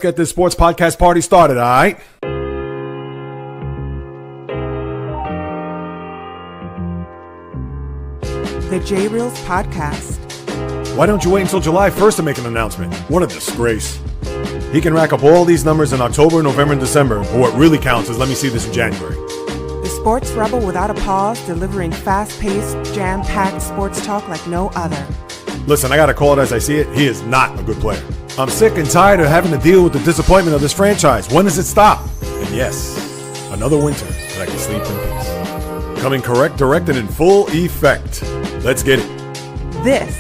Get this sports podcast party started, all right? The JAYREELZ podcast. Why don't you wait until July 1st to make an announcement? What a disgrace. He can rack up all these numbers in October, November, and December, but what really counts is let me see this in January. The sports rebel without a pause, delivering fast-paced, jam-packed sports talk like no other. Listen, I gotta call it as I see it. He is not a good player. I'm sick and tired of having to deal with the disappointment of this franchise. When does it stop? And yes, another winter that I can sleep in peace. Coming correct, direct, and in full effect. Let's get it. This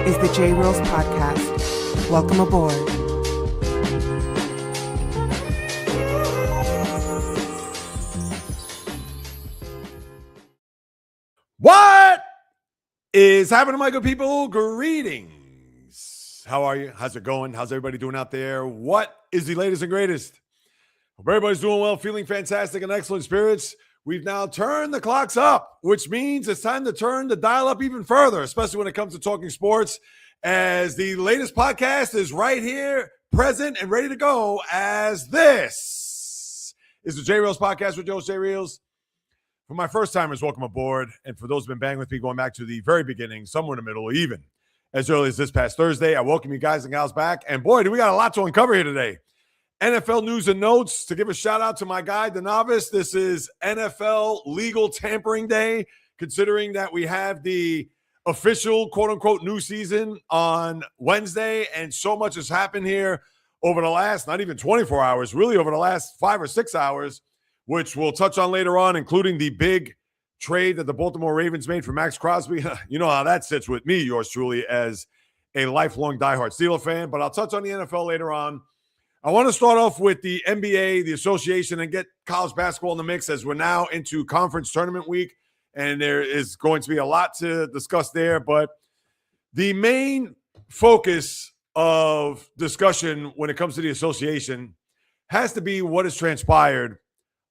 is the JAYREELZ podcast. Welcome aboard. What is happening, my good people? Greetings. How are you? How's it going? How's everybody doing out there? What is the latest and greatest? Hope everybody's doing well, feeling fantastic and excellent spirits. We've now turned the clocks up, which means it's time to turn the dial up even further, especially when it comes to talking sports, as the latest podcast is right here, present and ready to go, as this is the JAYREELZ podcast with Joe JAYREELZ. For my first timers, welcome aboard. And for those who've been banging with me going back to the very beginning, somewhere in the middle, even as early as this past Thursday, I welcome you guys and gals back. And boy, do we got a lot to uncover here today. NFL news and notes. To give a shout out to my guy, the novice, this is NFL legal tampering day, considering that we have the official quote unquote new season on Wednesday. And so much has happened here over the last, not even 24 hours, really over the last 5 or 6 hours, which we'll touch on later on, including the big trade that the Baltimore Ravens made for Max Crosby. You know how that sits with me, yours truly, as a lifelong diehard Steeler fan. But I'll touch on the NFL later on. I want to start off with the NBA, the association, and get college basketball in the mix as we're now into conference tournament week. And there is going to be a lot to discuss there. But the main focus of discussion when it comes to the association has to be what has transpired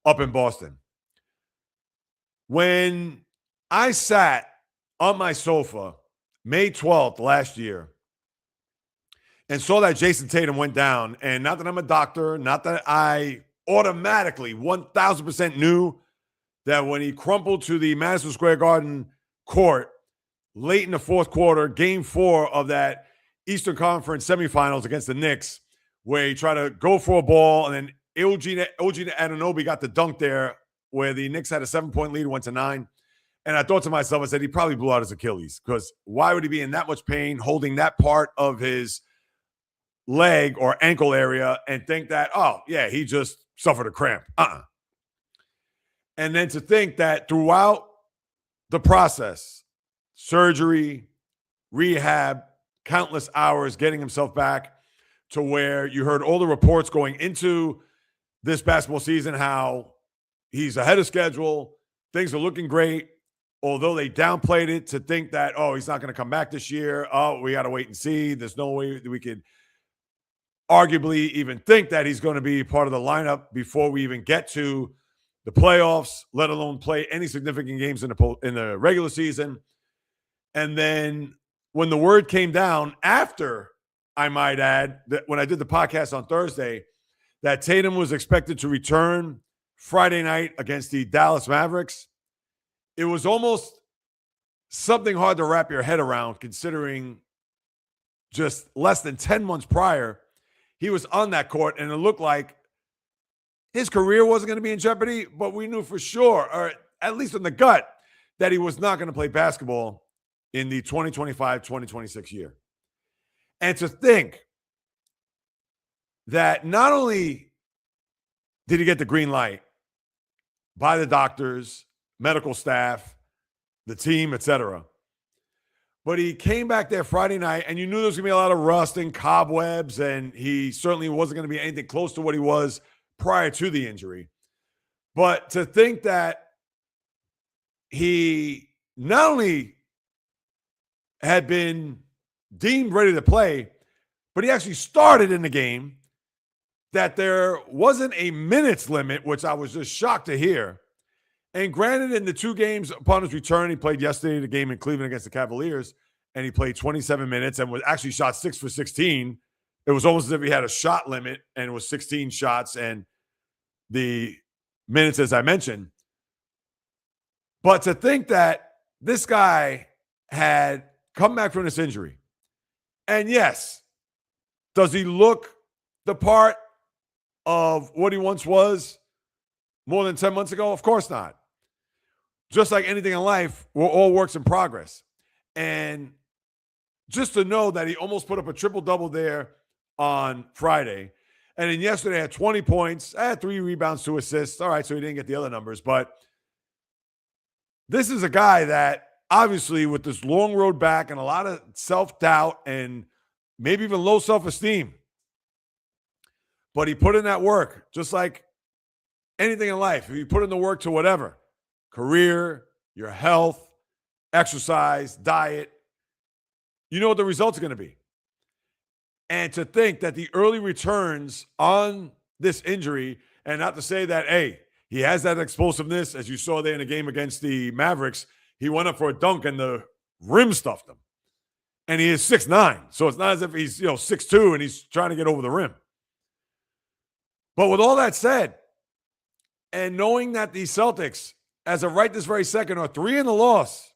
up in Boston. When I sat on my sofa May 12th last year and saw that Jayson Tatum went down, and not that I'm a doctor, not that I automatically 1,000% knew that when he crumpled to the Madison Square Garden court late in the fourth quarter, game 4 of that Eastern Conference semifinals against the Knicks, where he tried to go for a ball, and then OG Anunoby got the dunk there, where the Knicks had a 7-point lead, went to 9. And I thought to myself, I said, he probably blew out his Achilles, because why would he be in that much pain holding that part of his leg or ankle area and think that, oh, yeah, he just suffered a cramp. And then to think that throughout the process, surgery, rehab, countless hours getting himself back to where you heard all the reports going into this basketball season, how he's ahead of schedule, things are looking great, although they downplayed it to think that, oh, he's not going to come back this year. Oh, we got to wait and see. There's no way that we could arguably even think that he's going to be part of the lineup before we even get to the playoffs, let alone play any significant games in the regular season. And then when the word came down after, I might add, that when I did the podcast on Thursday, that Tatum was expected to return Friday night against the Dallas Mavericks, it was almost something hard to wrap your head around, considering just less than 10 months prior, he was on that court, and it looked like his career wasn't going to be in jeopardy, but we knew for sure, or at least in the gut, that he was not going to play basketball in the 2025-2026 year. And to think that not only did he get the green light by the doctors, medical staff, the team, etc., but he came back there Friday night, and you knew there was going to be a lot of rust and cobwebs, and he certainly wasn't going to be anything close to what he was prior to the injury. But to think that he not only had been deemed ready to play, but he actually started in the game, that there wasn't a minutes limit, which I was just shocked to hear. And granted, in the 2 games upon his return, he played yesterday, the game in Cleveland against the Cavaliers, and he played 27 minutes and was actually shot 6 for 16 It was almost as if he had a shot limit and it was 16 shots and the minutes, as I mentioned. But to think that this guy had come back from this injury, and yes, does he look the part of what he once was more than 10 months ago? Of course not. Just like anything in life, we're all works in progress. And just to know that he almost put up a triple-double there on Friday, and then yesterday had 20 points, had 3 rebounds, 2 assists. All right, so he didn't get the other numbers, but this is a guy that obviously with this long road back and a lot of self-doubt and maybe even low self-esteem, but he put in that work, just like anything in life. If you put in the work to whatever, career, your health, exercise, diet, you know what the results are going to be. And to think that the early returns on this injury, and not to say that, hey, he has that explosiveness, as you saw there in the game against the Mavericks. He went up for a dunk and the rim stuffed him. And he is 6'9", so it's not as if he's 6'2" and he's trying to get over the rim. But with all that said, and knowing that the Celtics, as of right this very second, are 3 in the loss,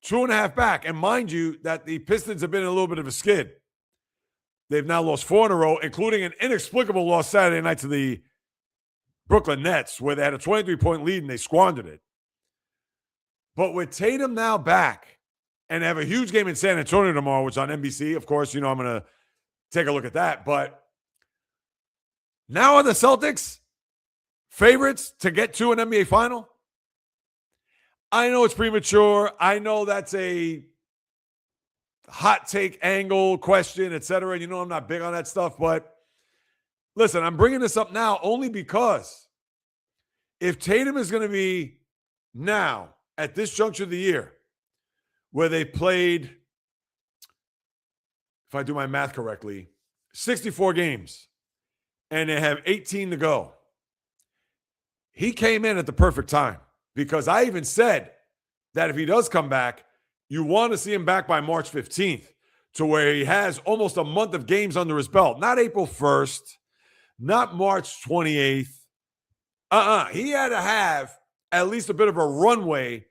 2.5 back, and mind you that the Pistons have been in a little bit of a skid. They've now lost 4 in a row, including an inexplicable loss Saturday night to the Brooklyn Nets, where they had a 23-point lead and they squandered it. But with Tatum now back, and they have a huge game in San Antonio tomorrow, which is on NBC, of course, I'm going to take a look at that. But now are the Celtics favorites to get to an NBA final? I know it's premature. I know that's a hot take angle question, etc. You know I'm not big on that stuff, but listen, I'm bringing this up now only because if Tatum is going to be now at this juncture of the year where they played, if I do my math correctly, 64 games and they have 18 to go, he came in at the perfect time because I even said that if he does come back, you want to see him back by March 15th to where he has almost a month of games under his belt, not April 1st. Not March 28th. He had to have at least a bit of a runway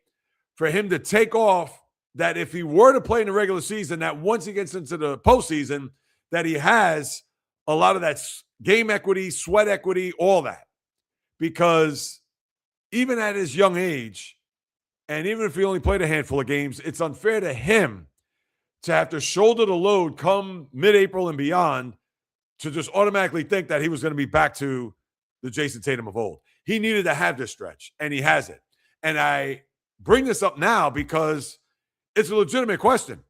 for him to take off, that if he were to play in the regular season, that once he gets into the postseason, that he has a lot of that game equity, sweat equity, all that. Because even at his young age, and even if he only played a handful of games, it's unfair to him to have to shoulder the load come mid-April and beyond to just automatically think that he was going to be back to the Jayson Tatum of old. He needed to have this stretch, and he has it. And I bring this up now because it's a legitimate question.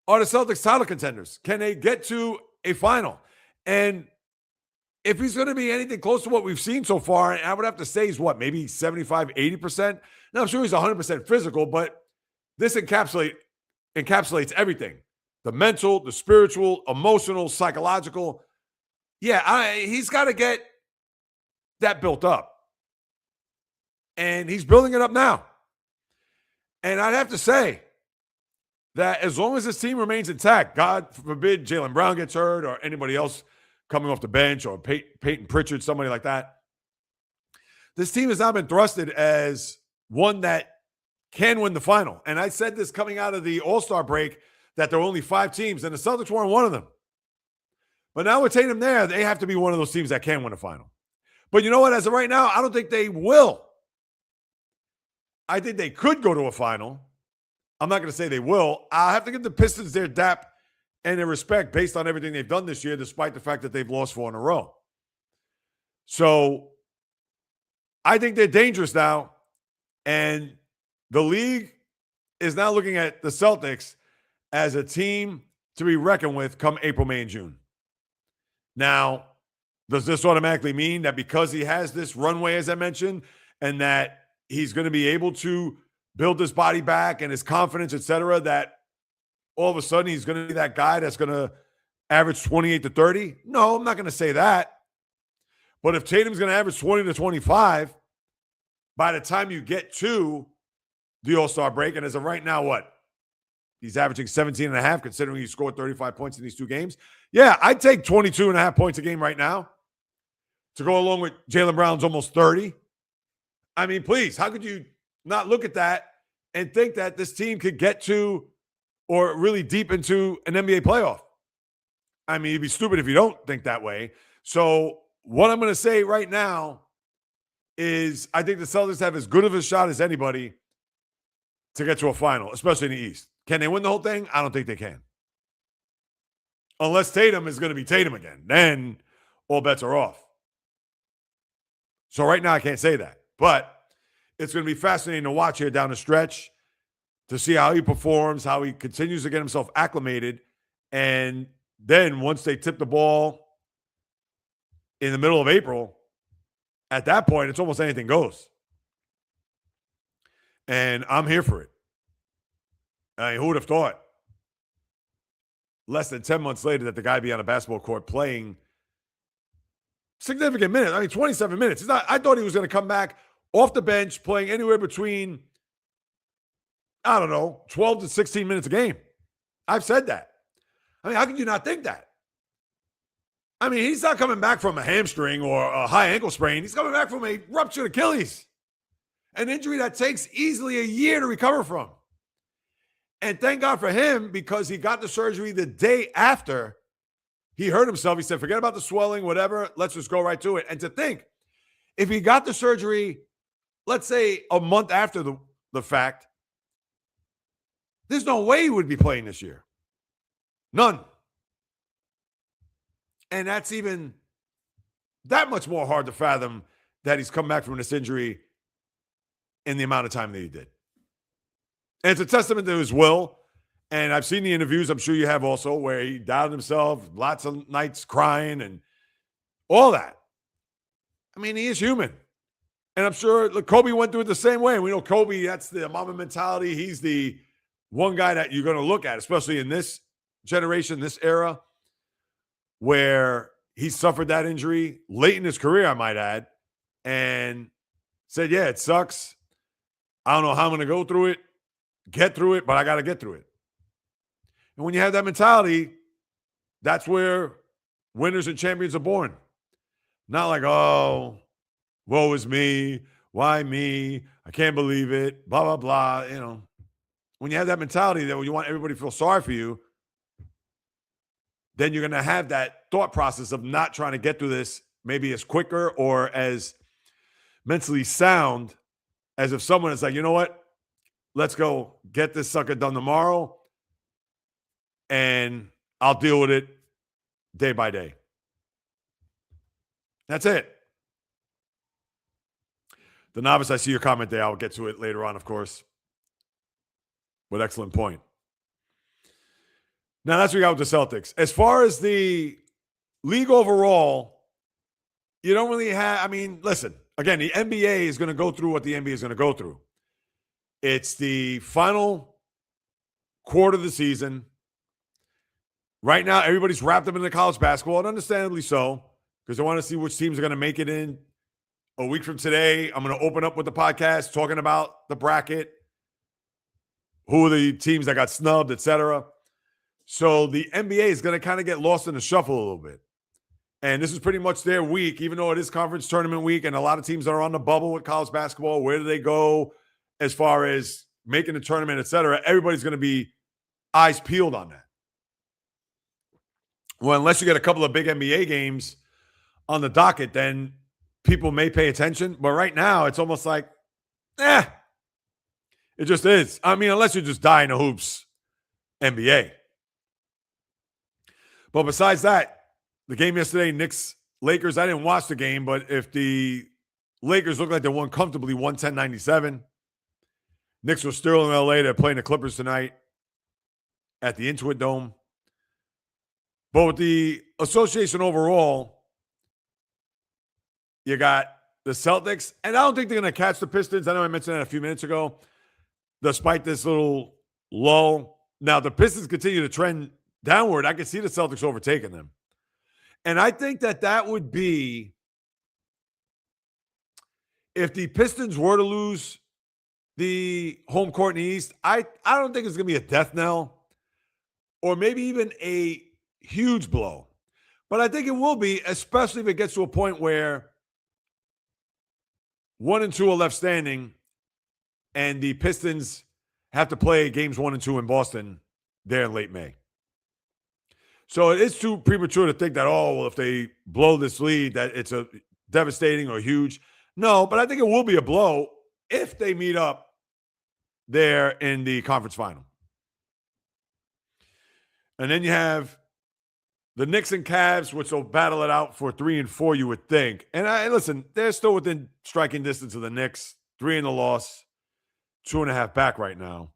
Are the Celtics title contenders? Can they get to a final? And if he's going to be anything close to what we've seen so far, I would have to say he's maybe 75, 80%. Now, I'm sure he's 100% physical, but this encapsulates everything. The mental, the spiritual, emotional, psychological. Yeah, he's got to get that built up. And he's building it up now. And I'd have to say that as long as this team remains intact, God forbid Jaylen Brown gets hurt or anybody else coming off the bench or Peyton Pritchard, somebody like that, this team has now been thrusted as one that can win the final. And I said this coming out of the All-Star break, that there are only 5 teams, and the Celtics weren't one of them. But now with Tatum there, they have to be one of those teams that can win a final. But you know what? As of right now, I don't think they will. I think they could go to a final. I'm not going to say they will. I'll have to give the Pistons their dap and their respect based on everything they've done this year, despite the fact that they've lost 4 in a row. So I think they're dangerous now. And the league is now looking at the Celtics as a team to be reckoned with come April, May, and June. Now, does this automatically mean that because he has this runway, as I mentioned, and that he's going to be able to build his body back and his confidence, et cetera, that all of a sudden he's going to be that guy that's going to average 28 to 30? No, I'm not going to say that. But if Tatum's going to average 20 to 25, by the time you get to the All-Star break, and as of right now, what? He's averaging 17 and a half, considering he scored 35 points in these 2 games. Yeah, I'd take 22 and a half points a game right now to go along with Jaylen Brown's almost 30. I mean, please, how could you not look at that and think that this team could get to or really deep into an NBA playoff? I mean, you'd be stupid if you don't think that way. So what I'm going to say right now is I think the Celtics have as good of a shot as anybody to get to a final, especially in the East. Can they win the whole thing? I don't think they can. Unless Tatum is going to be Tatum again. Then all bets are off. So right now I can't say that. But it's going to be fascinating to watch here down the stretch to see how he performs, how he continues to get himself acclimated. And then once they tip the ball in the middle of April, at that point, it's almost anything goes. And I'm here for it. I mean, who would have thought less than 10 months later that the guy be on a basketball court playing significant minutes? I mean, 27 minutes. I thought he was going to come back off the bench playing anywhere between, I don't know, 12 to 16 minutes a game. I've said that. I mean, how could you not think that? I mean, he's not coming back from a hamstring or a high ankle sprain. He's coming back from a ruptured Achilles, an injury that takes easily a year to recover from. And thank God for him, because he got the surgery the day after he hurt himself. He said, forget about the swelling, whatever. Let's just go right to it. And to think, if he got the surgery, let's say a month after the fact, there's no way he would be playing this year. None. And that's even that much more hard to fathom that he's come back from this injury in the amount of time that he did. And it's a testament to his will. And I've seen the interviews, I'm sure you have also, where he doubted himself, lots of nights crying and all that. I mean, he is human. And I'm sure Kobe went through it the same way. We know Kobe, that's the Mamba mentality. He's the one guy that you're going to look at, especially in this generation, this era, where he suffered that injury late in his career, I might add, and said, yeah, it sucks. I don't know how I'm going to go through it, get through it, but I got to get through it. And when you have that mentality, that's where winners and champions are born. Not like, oh, woe is me. Why me? I can't believe it. Blah, blah, blah. You know, when you have that mentality that you want everybody to feel sorry for you, then you're going to have that thought process of not trying to get through this maybe as quicker or as mentally sound as if someone is like, you know what? Let's go get this sucker done tomorrow, and I'll deal with it day by day. That's it. The novice, I see your comment there. I'll get to it later on, of course. But excellent point. Now, that's what we got with the Celtics. As far as the league overall, you don't really have, I mean, listen, again, the NBA is going to go through what the NBA is going to go through. It's the final quarter of the season. Right now, everybody's wrapped up into college basketball, and understandably so, because they want to see which teams are going to make it in. A week from today, I'm going to open up with the podcast talking about the bracket, who are the teams that got snubbed, etc. So the NBA is going to kind of get lost in the shuffle a little bit. And this is pretty much their week, even though it is conference tournament week, and a lot of teams are on the bubble with college basketball. Where do they go as far as making the tournament, etc.? Everybody's going to be eyes peeled on that. Well, unless you get a couple of big NBA games on the docket, then people may pay attention. But right now, it's almost like, it just is. I mean, unless you're just dying to hoops NBA. But besides that, the game yesterday, Knicks-Lakers, I didn't watch the game, but if the Lakers look like they won comfortably, 110-97. Knicks were still in L.A. They're playing the Clippers tonight at the Intuit Dome. But with the association overall, you got the Celtics, and I don't think they're going to catch the Pistons. I know I mentioned that a few minutes ago, despite this little lull. Now, the Pistons continue to trend downward. I can see the Celtics overtaking them. And I think that would be if the Pistons were to lose the home court in the East, I don't think it's going to be a death knell or maybe even a huge blow. But I think it will be, especially if it gets to a point where 1 and 2 are left standing and the Pistons have to play games 1 and 2 in Boston there in late May. So it is too premature to think that, oh, well, if they blow this lead, that it's a devastating or huge. No, but I think it will be a blow if they meet up there in the conference final. And then you have the Knicks and Cavs, which will battle it out for 3 and 4, you would think. And listen, they're still within striking distance of the Knicks. 3 in the loss, 2.5 back right now.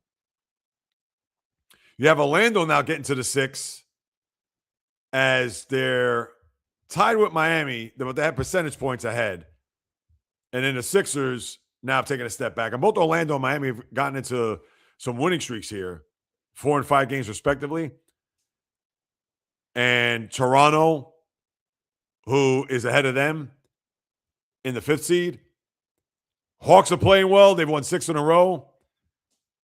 You have Orlando now getting to the 6 as they're tied with Miami, but they have percentage points ahead. And then the Sixers now taking a step back. And both Orlando and Miami have gotten into some winning streaks here, 4 and 5 games respectively. And Toronto, who is ahead of them in the 5th seed. Hawks are playing well. They've won 6 in a row.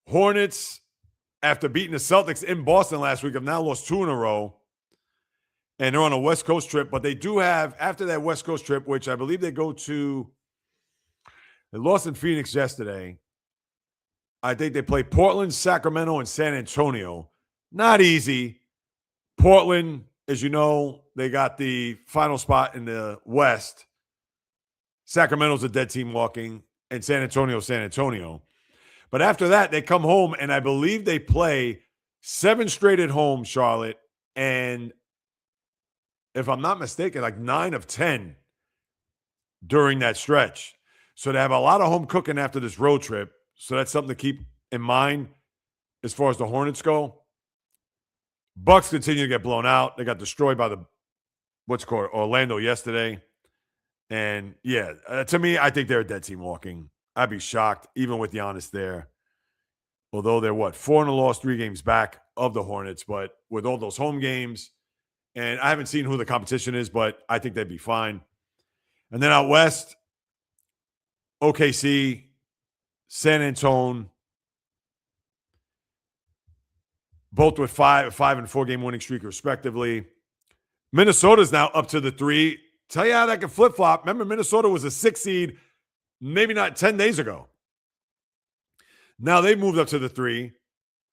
Hornets, after beating the Celtics in Boston last week, have now lost 2 in a row. And they're on a West Coast trip. But they do have, after that West Coast trip, which I believe they lost in Phoenix yesterday. I think they play Portland, Sacramento, and San Antonio. Not easy. Portland, as you know, they got the final spot in the West. Sacramento's a dead team walking, and San Antonio. But after that, they come home, and I believe they play 7 straight at home, Charlotte, and if I'm not mistaken, like 9 of 10 during that stretch. So they have a lot of home cooking after this road trip. So that's something to keep in mind as far as the Hornets go. Bucks continue to get blown out. They got destroyed by Orlando yesterday. And yeah, to me, I think they're a dead team walking. I'd be shocked, even with Giannis there. Although they're 4 in a loss, 3 games back of the Hornets. But with all those home games, and I haven't seen who the competition is, but I think they'd be fine. And then out west, OKC, San Antonio, both with 5 and 4 game winning streak respectively. Minnesota's now up to the 3. Tell you how that can flip-flop. Remember, Minnesota was a 6 seed maybe not 10 days ago. Now they've moved up to the 3.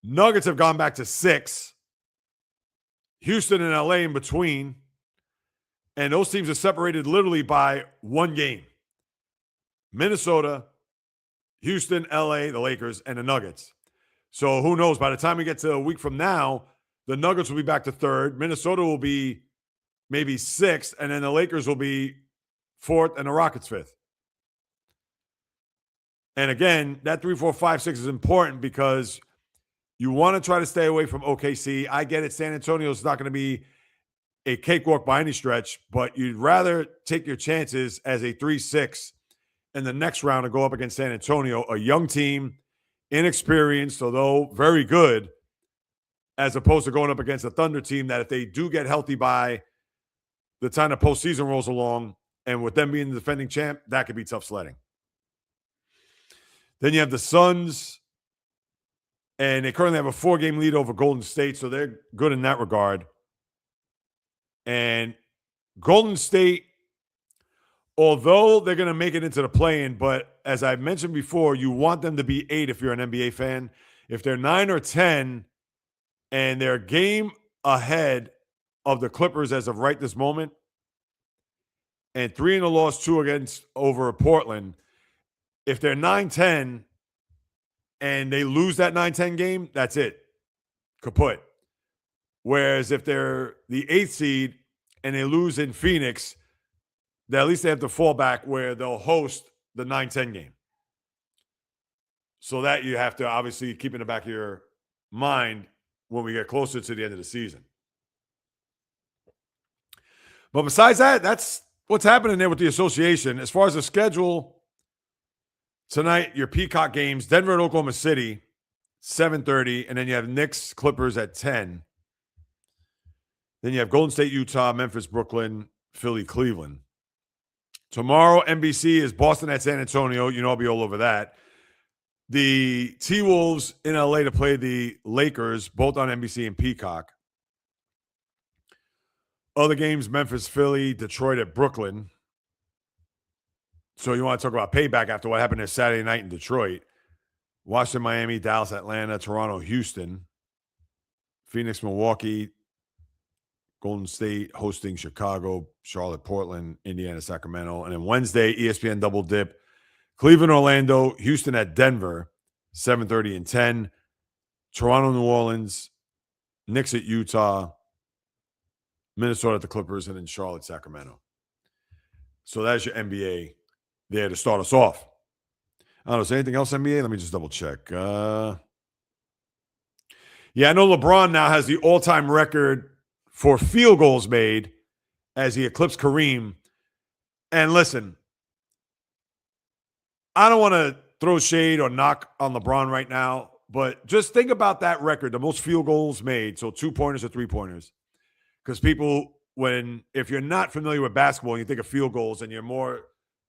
Nuggets have gone back to 6. Houston and LA in between. And those teams are separated literally by 1 game. Minnesota, Houston, LA, the Lakers, and the Nuggets. So who knows? By the time we get to a week from now, the Nuggets will be back to 3rd. Minnesota will be maybe 6th. And then the Lakers will be 4th and the Rockets 5th. And again, that 3, 4, 5, 6 is important because you want to try to stay away from OKC. I get it. San Antonio is not going to be a cakewalk by any stretch, but you'd rather take your chances as a 3-6 in the next round to go up against San Antonio, a young team, inexperienced, although very good, as opposed to going up against a Thunder team that if they do get healthy by the time the postseason rolls along, and with them being the defending champ, that could be tough sledding. Then you have the Suns, and they currently have a 4-game lead over Golden State, so they're good in that regard. And Golden State, although they're going to make it into the play-in, but as I mentioned before, you want them to be 8 if you're an NBA fan. If they're 9 or 10 and they're a game ahead of the Clippers as of right this moment, and 3 in a loss, 2 against over Portland, if they're 9-10 and they lose that 9-10 game, that's it. Kaput. Whereas if they're the 8th seed and they lose in Phoenix, then at least they have to fall back where they'll host the 9-10 game. So that you have to obviously keep in the back of your mind when we get closer to the end of the season. But besides that, that's what's happening there with the association. As far as the schedule, tonight, your Peacock games, Denver and Oklahoma City, 7:30, and then you have Knicks, Clippers at 10. Then you have Golden State, Utah, Memphis, Brooklyn, Philly, Cleveland. Tomorrow, NBC is Boston at San Antonio. You know I'll be all over that. the T-Wolves in LA to play the Lakers, both on NBC and Peacock. Other games, Memphis, Philly, Detroit at Brooklyn. So you want to talk about payback after what happened there Saturday night in Detroit. Washington, Miami, Dallas, Atlanta, Toronto, Houston, Phoenix, Milwaukee, Golden State hosting Chicago, Charlotte, Portland, Indiana, Sacramento. And then Wednesday, ESPN double dip. Cleveland, Orlando, Houston at Denver, 7:30 and 10. Toronto, New Orleans, Knicks at Utah, Minnesota at the Clippers, and then Charlotte, Sacramento. So that's your NBA there to start us off. I don't know. Is there anything else NBA? Let me just double check. Yeah, I know LeBron now has the all-time record for field goals made as he eclipsed Kareem. And listen, I don't want to throw shade or knock on LeBron right now, but just think about that record, the most field goals made, so 2-pointers or 3-pointers. Because people, if you're not familiar with basketball and you think of field goals and you're more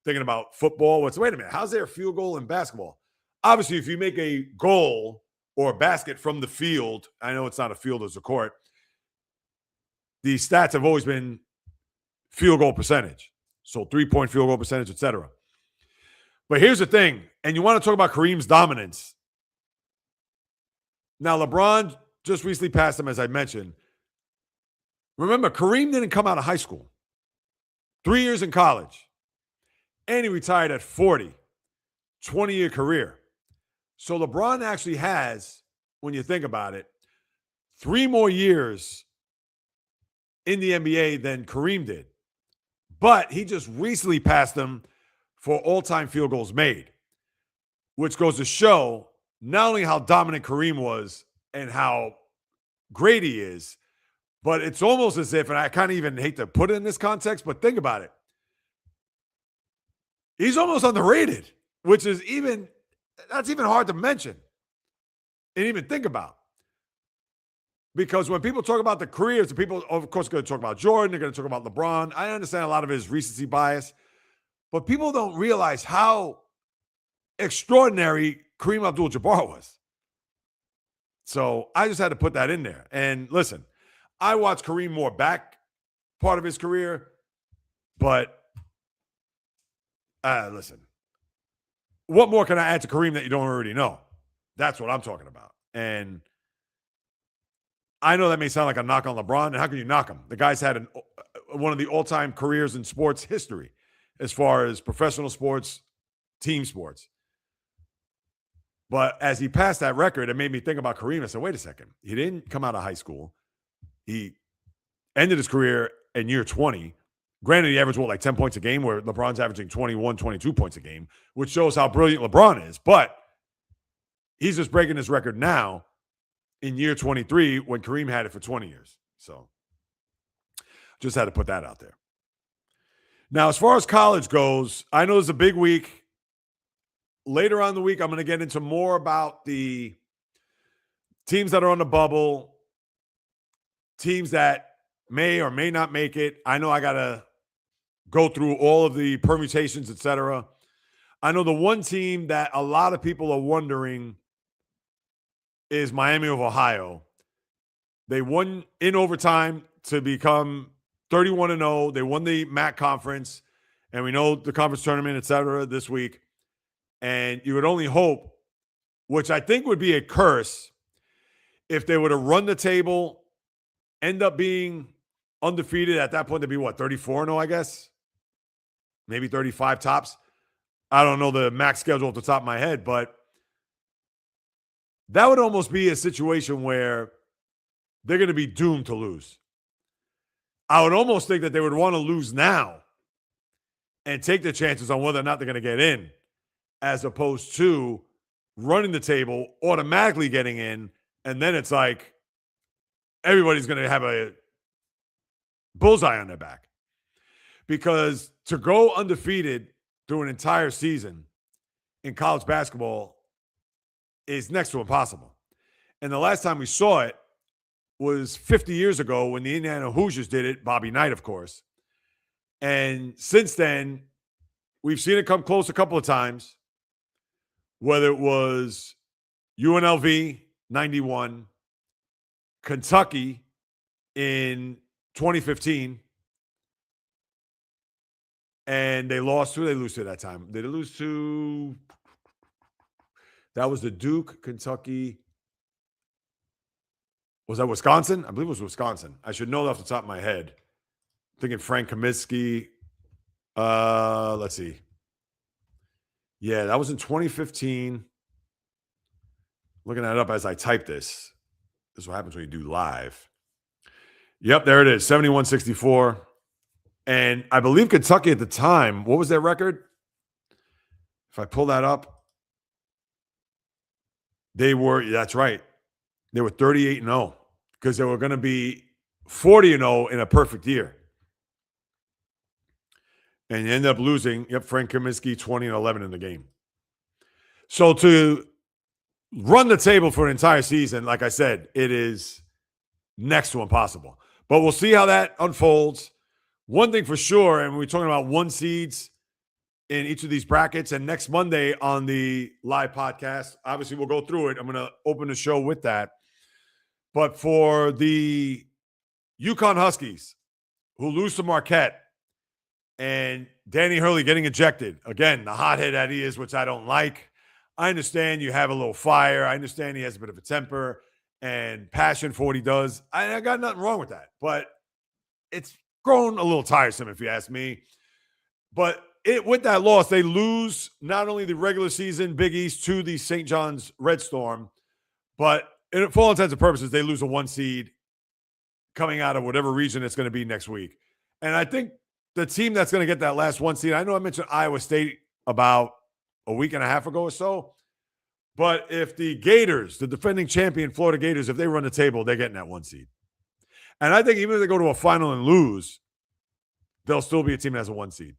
thinking about football, wait a minute, how's there a field goal in basketball? Obviously, if you make a goal or a basket from the field, I know it's not a field, it's a court, the stats have always been field goal percentage. So 3-point field goal percentage, etc. But here's the thing, and you want to talk about Kareem's dominance. Now, LeBron just recently passed him, as I mentioned. Remember, Kareem didn't come out of high school. 3 years in college. And he retired at 40. 20-year career. So LeBron actually has, when you think about it, 3 more years in the NBA than Kareem did. But he just recently passed him for all-time field goals made, which goes to show not only how dominant Kareem was and how great he is, but it's almost as if, and I kind of even hate to put it in this context, but think about it. He's almost underrated, which is that's even hard to mention and even think about. Because when people talk about the careers, the people, of course, are going to talk about Jordan, they're going to talk about LeBron. I understand a lot of his recency bias, but people don't realize how extraordinary Kareem Abdul-Jabbar was. So I just had to put that in there. And listen, I watched Kareem more back part of his career, but listen, what more can I add to Kareem that you don't already know? That's what I'm talking about. And I know that may sound like a knock on LeBron, and how can you knock him? The guy's had one of the all-time careers in sports history as far as professional sports, team sports. But as he passed that record, it made me think about Kareem. I said, wait a second. He didn't come out of high school. He ended his career in year 20. Granted, he averaged, like 10 points a game, where LeBron's averaging 21, 22 points a game, which shows how brilliant LeBron is. But he's just breaking his record now in year 23 when Kareem had it for 20 years. So just had to put that out there. Now, as far as college goes, I know it's a big week. Later on in the week, I'm going to get into more about the teams that are on the bubble, teams that may or may not make it. I know I got to go through all of the permutations, etc. I know the one team that a lot of people are wondering is Miami of Ohio. They won in overtime to become 31-0. They won the MAC conference, and we know the conference tournament, etc. this week. And you would only hope, which I think would be a curse, if they were to run the table, end up being undefeated at that point. They'd be what, 34-0, I guess? Maybe 35 tops. I don't know the MAC schedule off the top of my head, but that would almost be a situation where they're going to be doomed to lose. I would almost think that they would want to lose now and take the chances on whether or not they're going to get in, as opposed to running the table, automatically getting in, and then it's like everybody's going to have a bullseye on their back. Because to go undefeated through an entire season in college basketball is next to impossible. And the last time we saw it was 50 years ago when the Indiana Hoosiers did it, Bobby Knight, of course. And since then, we've seen it come close a couple of times. whether it was UNLV 91, Kentucky in 2015, and they lost. Who did they lose to at that time? Did they lose to? That was the Duke, Kentucky. Was that Wisconsin? I believe it was Wisconsin. I should know that off the top of my head. I'm thinking Frank Kaminsky. Let's see. Yeah, that was in 2015. Looking that up as I type this. This is what happens when you do live. Yep, there it is, 71-64. And I believe Kentucky at the time, what was their record? If I pull that up, that's right. They were 38-0 because they were going to be 40-0 in a perfect year. And you end up losing, Frank Kaminsky 20-11 in the game. So to run the table for an entire season, like I said, it is next to impossible. But we'll see how that unfolds. One thing for sure, and we're talking about 1 seeds in each of these brackets, and next Monday on the live podcast, obviously we'll go through it. I'm going to open the show with that. But for the UConn Huskies, who lose to Marquette, and Danny Hurley getting ejected, again, the hothead that he is, which I don't like. I understand you have a little fire. I understand he has a bit of a temper and passion for what he does. I got nothing wrong with that. But it's grown a little tiresome, if you ask me. But with that loss, they lose not only the regular season Big East to the St. John's Red Storm, but for all intents and purposes, they lose a 1 seed coming out of whatever region it's going to be next week. And I think the team that's going to get that last 1 seed, I know I mentioned Iowa State about a week and a half ago or so, but if the Gators, the defending champion Florida Gators, if they run the table, they're getting that 1 seed. And I think even if they go to a final and lose, they'll still be a team that has a 1 seed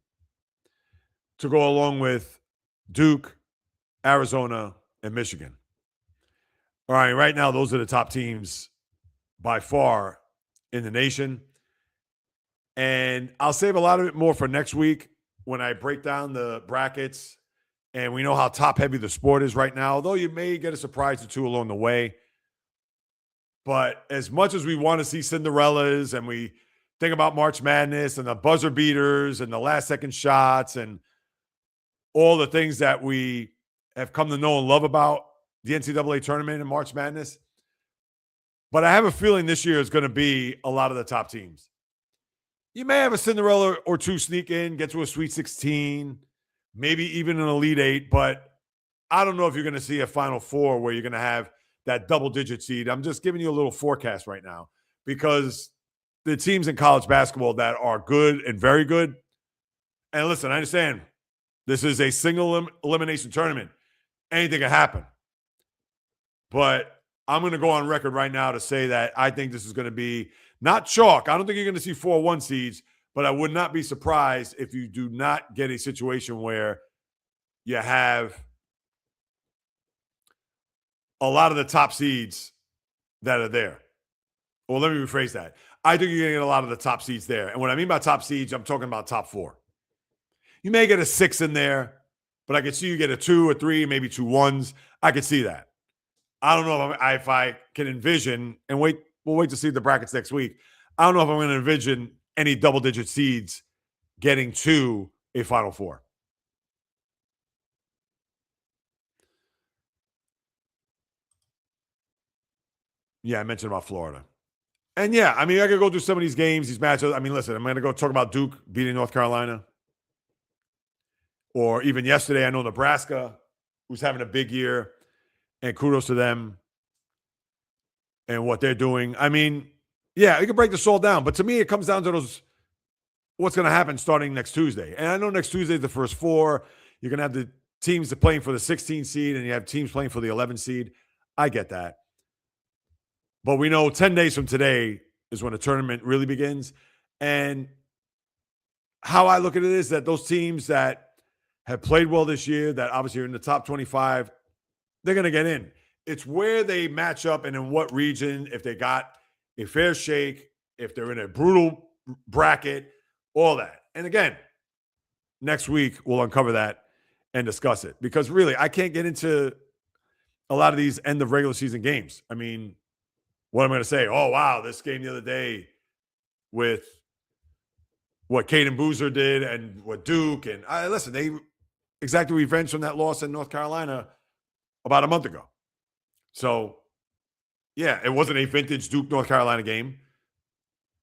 to go along with Duke, Arizona, and Michigan. All right, right now, those are the top teams by far in the nation. And I'll save a lot of it more for next week when I break down the brackets and we know how top-heavy the sport is right now, although you may get a surprise or two along the way. But as much as we want to see Cinderellas and we think about March Madness and the buzzer beaters and the last-second shots and all the things that we have come to know and love about the NCAA tournament and March Madness, but I have a feeling this year is going to be a lot of the top teams. You may have a Cinderella or two sneak in, get to a Sweet 16, maybe even an Elite 8, but I don't know if you're going to see a Final Four where you're going to have that double-digit seed. I'm just giving you a little forecast right now because the teams in college basketball that are good and very good, and listen, I understand this is a single elimination tournament. Anything can happen. But I'm going to go on record right now to say that I think this is going to be not chalk. I don't think you're going to see 4 1 seeds, but I would not be surprised if you do not get a situation where you have a lot of the top seeds that are there. Well, let me rephrase that. I think you're going to get a lot of the top seeds there. And what I mean by top seeds, I'm talking about top 4. You may get a 6 in there, but I could see you get a 2 or 3, maybe 2 1s. I could see that. I don't know if I can envision, and we'll wait to see the brackets next week. I don't know if I'm going to envision any double-digit seeds getting to a Final Four. Yeah, I mentioned about Florida. And yeah, I mean, I could go through some of these games, these matchups. I mean, listen, I'm going to go talk about Duke beating North Carolina. Or even yesterday, I know Nebraska, who's having a big year. And kudos to them and what they're doing. I mean, yeah, you can break this all down. But to me, it comes down to what's going to happen starting next Tuesday. And I know next Tuesday is the first 4. You're going to have the teams that are playing for the 16 seed, and you have teams playing for the 11 seed. I get that. But we know 10 days from today is when the tournament really begins. And how I look at it is that those teams that have played well this year, that obviously are in the top 25, they're going to get in. It's where they match up and in what region, if they got a fair shake, if they're in a brutal bracket, all that. And again, next week we'll uncover that and discuss it. Because really, I can't get into a lot of these end of regular season games. I mean, what am I going to say? Oh, wow, this game the other day with what Caden Boozer did and what Duke. And listen, they exactly revenge from that loss in North Carolina about a month ago. So, yeah, it wasn't a vintage Duke North Carolina game.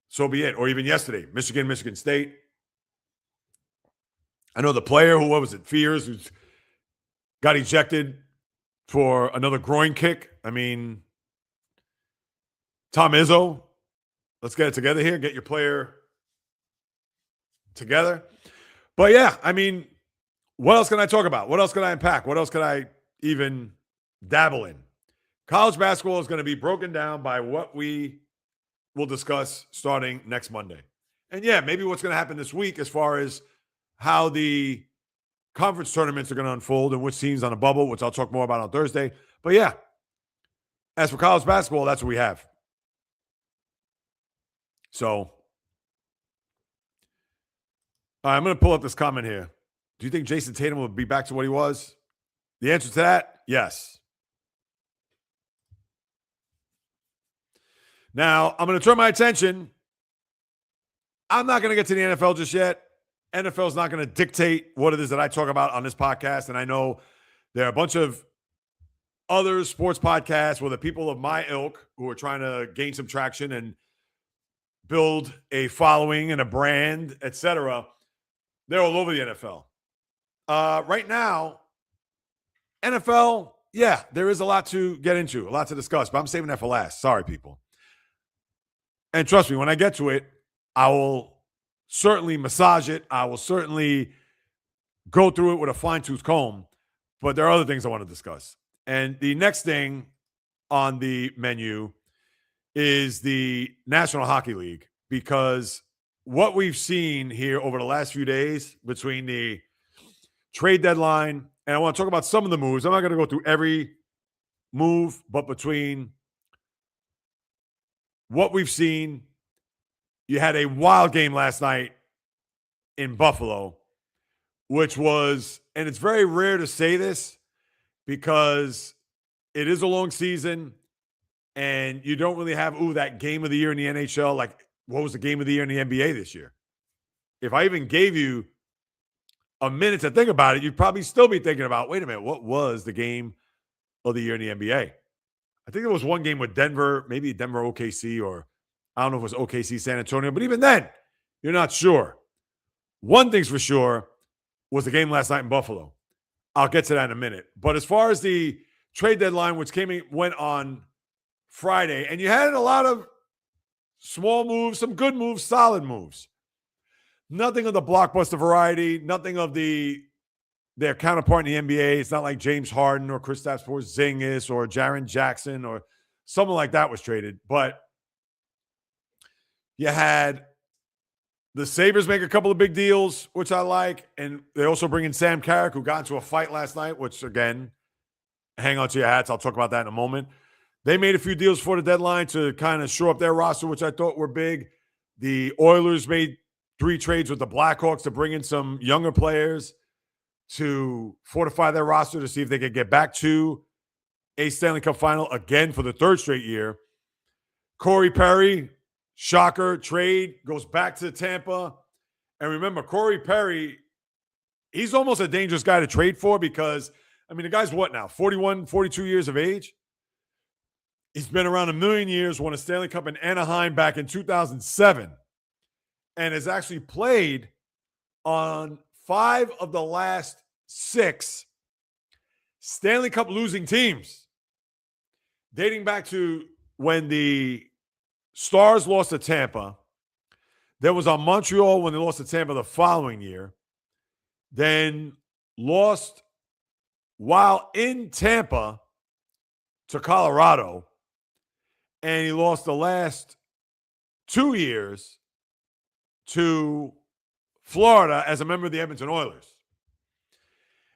So be it. Or even yesterday, Michigan State. I know the player who, what was it, Fears, who got ejected for another groin kick. I mean, Tom Izzo, let's get it together here. Get your player together. But yeah, I mean, what else can I talk about? What else can I unpack? What else can I even dabble in? College basketball is going to be broken down by what we will discuss starting next Monday. And yeah, maybe what's going to happen this week as far as how the conference tournaments are going to unfold and which teams on the bubble, which I'll talk more about on Thursday. But yeah, as for college basketball, that's what we have. So I'm going to pull up this comment here. Do you think Jayson Tatum will be back to what he was? The answer to that, yes. Now, I'm going to turn my attention. I'm not going to get to the NFL just yet. NFL is not going to dictate what it is that I talk about on this podcast. And I know there are a bunch of other sports podcasts where the people of my ilk who are trying to gain some traction and build a following and a brand, etc., they're all over the NFL. Right now, NFL, yeah, there is a lot to get into, a lot to discuss, but I'm saving that for last. Sorry, people. And trust me, when I get to it, I will certainly massage it. I will certainly go through it with a fine-tooth comb, but there are other things I want to discuss. And the next thing on the menu is the National Hockey League, because what we've seen here over the last few days between the trade deadline, and I want to talk about some of the moves. I'm not going to go through every move, but between what we've seen, you had a wild game last night in Buffalo, which was, and it's very rare to say this because it is a long season and you don't really have, that game of the year in the NHL. Like, what was the game of the year in the NBA this year? If I even gave you a minute to think about it, you'd probably still be thinking about, wait a minute, what was the game of the year in the NBA? I think there was one game with Denver, maybe Denver OKC, or I don't know if it was OKC San Antonio, but even then, you're not sure. One thing's for sure was the game last night in Buffalo. I'll get to that in a minute. But as far as the trade deadline, which went on Friday, and you had a lot of small moves, some good moves, solid moves. Nothing of the blockbuster variety, nothing of their counterpart in the NBA. It's not like James Harden or Kristaps Porzingis or Jaren Jackson or someone like that was traded. But you had the Sabres make a couple of big deals, which I like. And they also bring in Sam Carrick, who got into a fight last night, which, again, hang on to your hats. I'll talk about that in a moment. They made a few deals before the deadline to kind of shore up their roster, which I thought were big. The Oilers made 3 trades with the Blackhawks to bring in some younger players to fortify their roster to see if they could get back to a Stanley Cup final again for the 3rd straight year. Corey Perry, shocker, trade, goes back to Tampa. And remember, Corey Perry, he's almost a dangerous guy to trade for because, I mean, the guy's what now, 41, 42 years of age? He's been around a million years, won a Stanley Cup in Anaheim back in 2007, and has actually played on 5 of the last 6 Stanley Cup losing teams, dating back to when the Stars lost to Tampa. There was on Montreal when they lost to Tampa the following year. Then lost while in Tampa to Colorado. And he lost the last 2 years to Florida as a member of the Edmonton Oilers.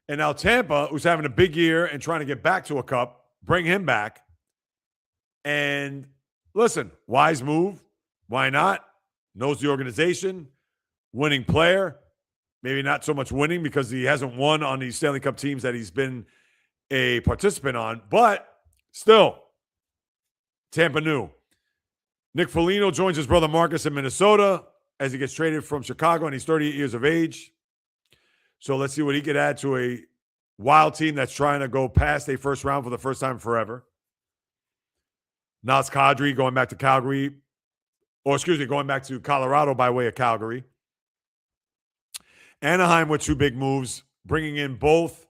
And now Tampa, who's having a big year and trying to get back to a cup, bring him back. And listen, wise move. Why not? Knows the organization, winning player. Maybe not so much winning because he hasn't won on these Stanley Cup teams that he's been a participant on, but still, Tampa knew. Nick Foligno joins his brother Marcus in Minnesota as he gets traded from Chicago, and he's 38 years of age. So let's see what he could add to a Wild team that's trying to go past a first round for the first time forever. Naz Kadri going back to Calgary, going back to Colorado by way of Calgary. Anaheim with two big moves, bringing in both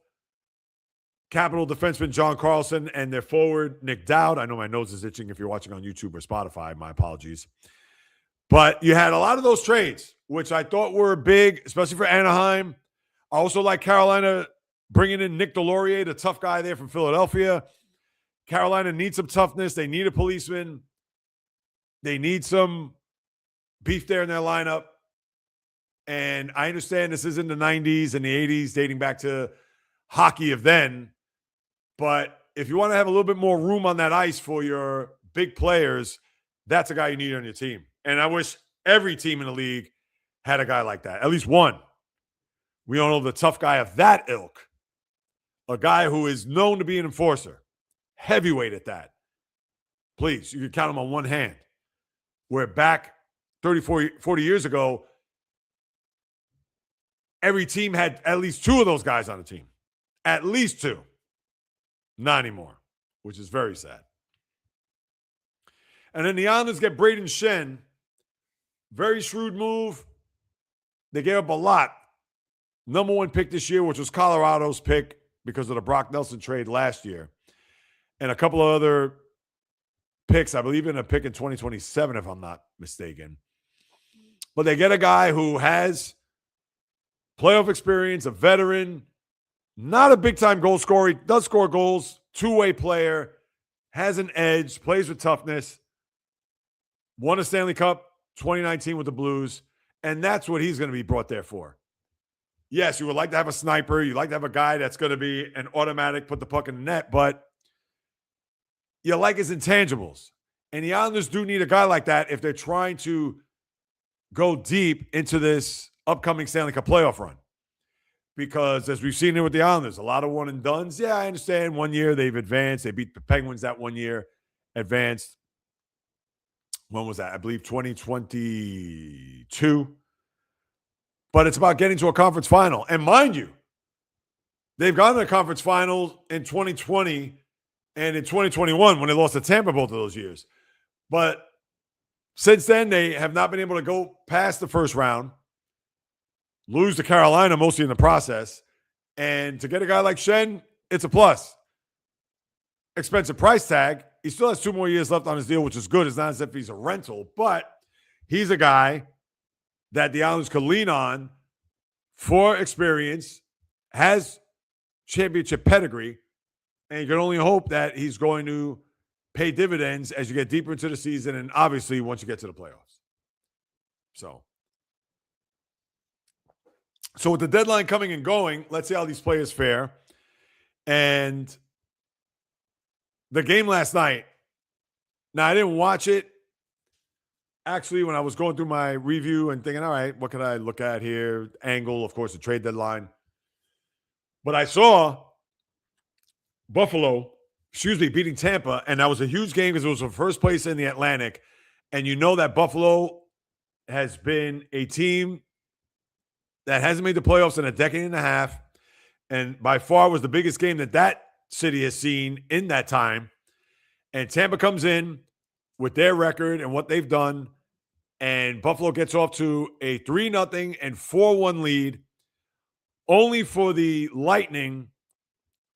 Capital defenseman John Carlson and their forward Nick Dowd. I know my nose is itching if you're watching on YouTube or Spotify. My apologies. But you had a lot of those trades, which I thought were big, especially for Anaheim. I also like Carolina bringing in Nick Delorier, the tough guy there from Philadelphia. Carolina needs some toughness. They need a policeman. They need some beef there in their lineup. And I understand this is in the 90s and the 80s, dating back to hockey of then. But if you want to have a little bit more room on that ice for your big players, that's a guy you need on your team. And I wish every team in the league had a guy like that, at least one. We all know the tough guy of that ilk, a guy who is known to be an enforcer, heavyweight at that. Please, you can count him on one hand. Where back 30, 40 years ago, every team had at least two of those guys on the team. At least two. Not anymore, which is very sad. And then the Islanders get Braden Shen. Very shrewd move. They gave up a lot. Number one pick this year, which was Colorado's pick because of the Brock Nelson trade last year. And a couple of other picks, I believe in a pick in 2027, if I'm not mistaken. But they get a guy who has playoff experience, a veteran, not a big-time goal scorer. He does score goals, two-way player, has an edge, plays with toughness, won a Stanley Cup 2019 with the Blues, and that's what he's going to be brought there for. Yes, you would like to have a sniper. You'd like to have a guy that's going to be an automatic, put the puck in the net, but you like his intangibles. And the Islanders do need a guy like that if they're trying to go deep into this upcoming Stanley Cup playoff run. Because as we've seen it with the Islanders, a lot of one and dones. Yeah, I understand. 1 year they've advanced. They beat the Penguins that 1 year, advanced. When was that? I believe 2022. But it's about getting to a conference final. And mind you, they've gotten to a conference final in 2020 and in 2021 when they lost to Tampa both of those years. But since then, they have not been able to go past the first round. Lose to Carolina mostly in the process. And to get a guy like Shen, it's a plus. Expensive price tag. He still has 2 more years left on his deal, which is good. It's not as if he's a rental, but he's a guy that the Islanders could lean on for experience, has championship pedigree, and you can only hope that he's going to pay dividends as you get deeper into the season and obviously once you get to the playoffs. So with the deadline coming and going, let's see how these players fare. And the game last night, now I didn't watch it. Actually, when I was going through my review and thinking, all right, what can I look at here? Angle, of course, the trade deadline. But I saw Buffalo, beating Tampa, and that was a huge game because it was the first place in the Atlantic. And you know that Buffalo has been a team that hasn't made the playoffs in a decade and a half, and by far was the biggest game that city has seen in that time. And Tampa comes in with their record and what they've done, and Buffalo gets off to a 3-0 and 4-1 lead, only for the Lightning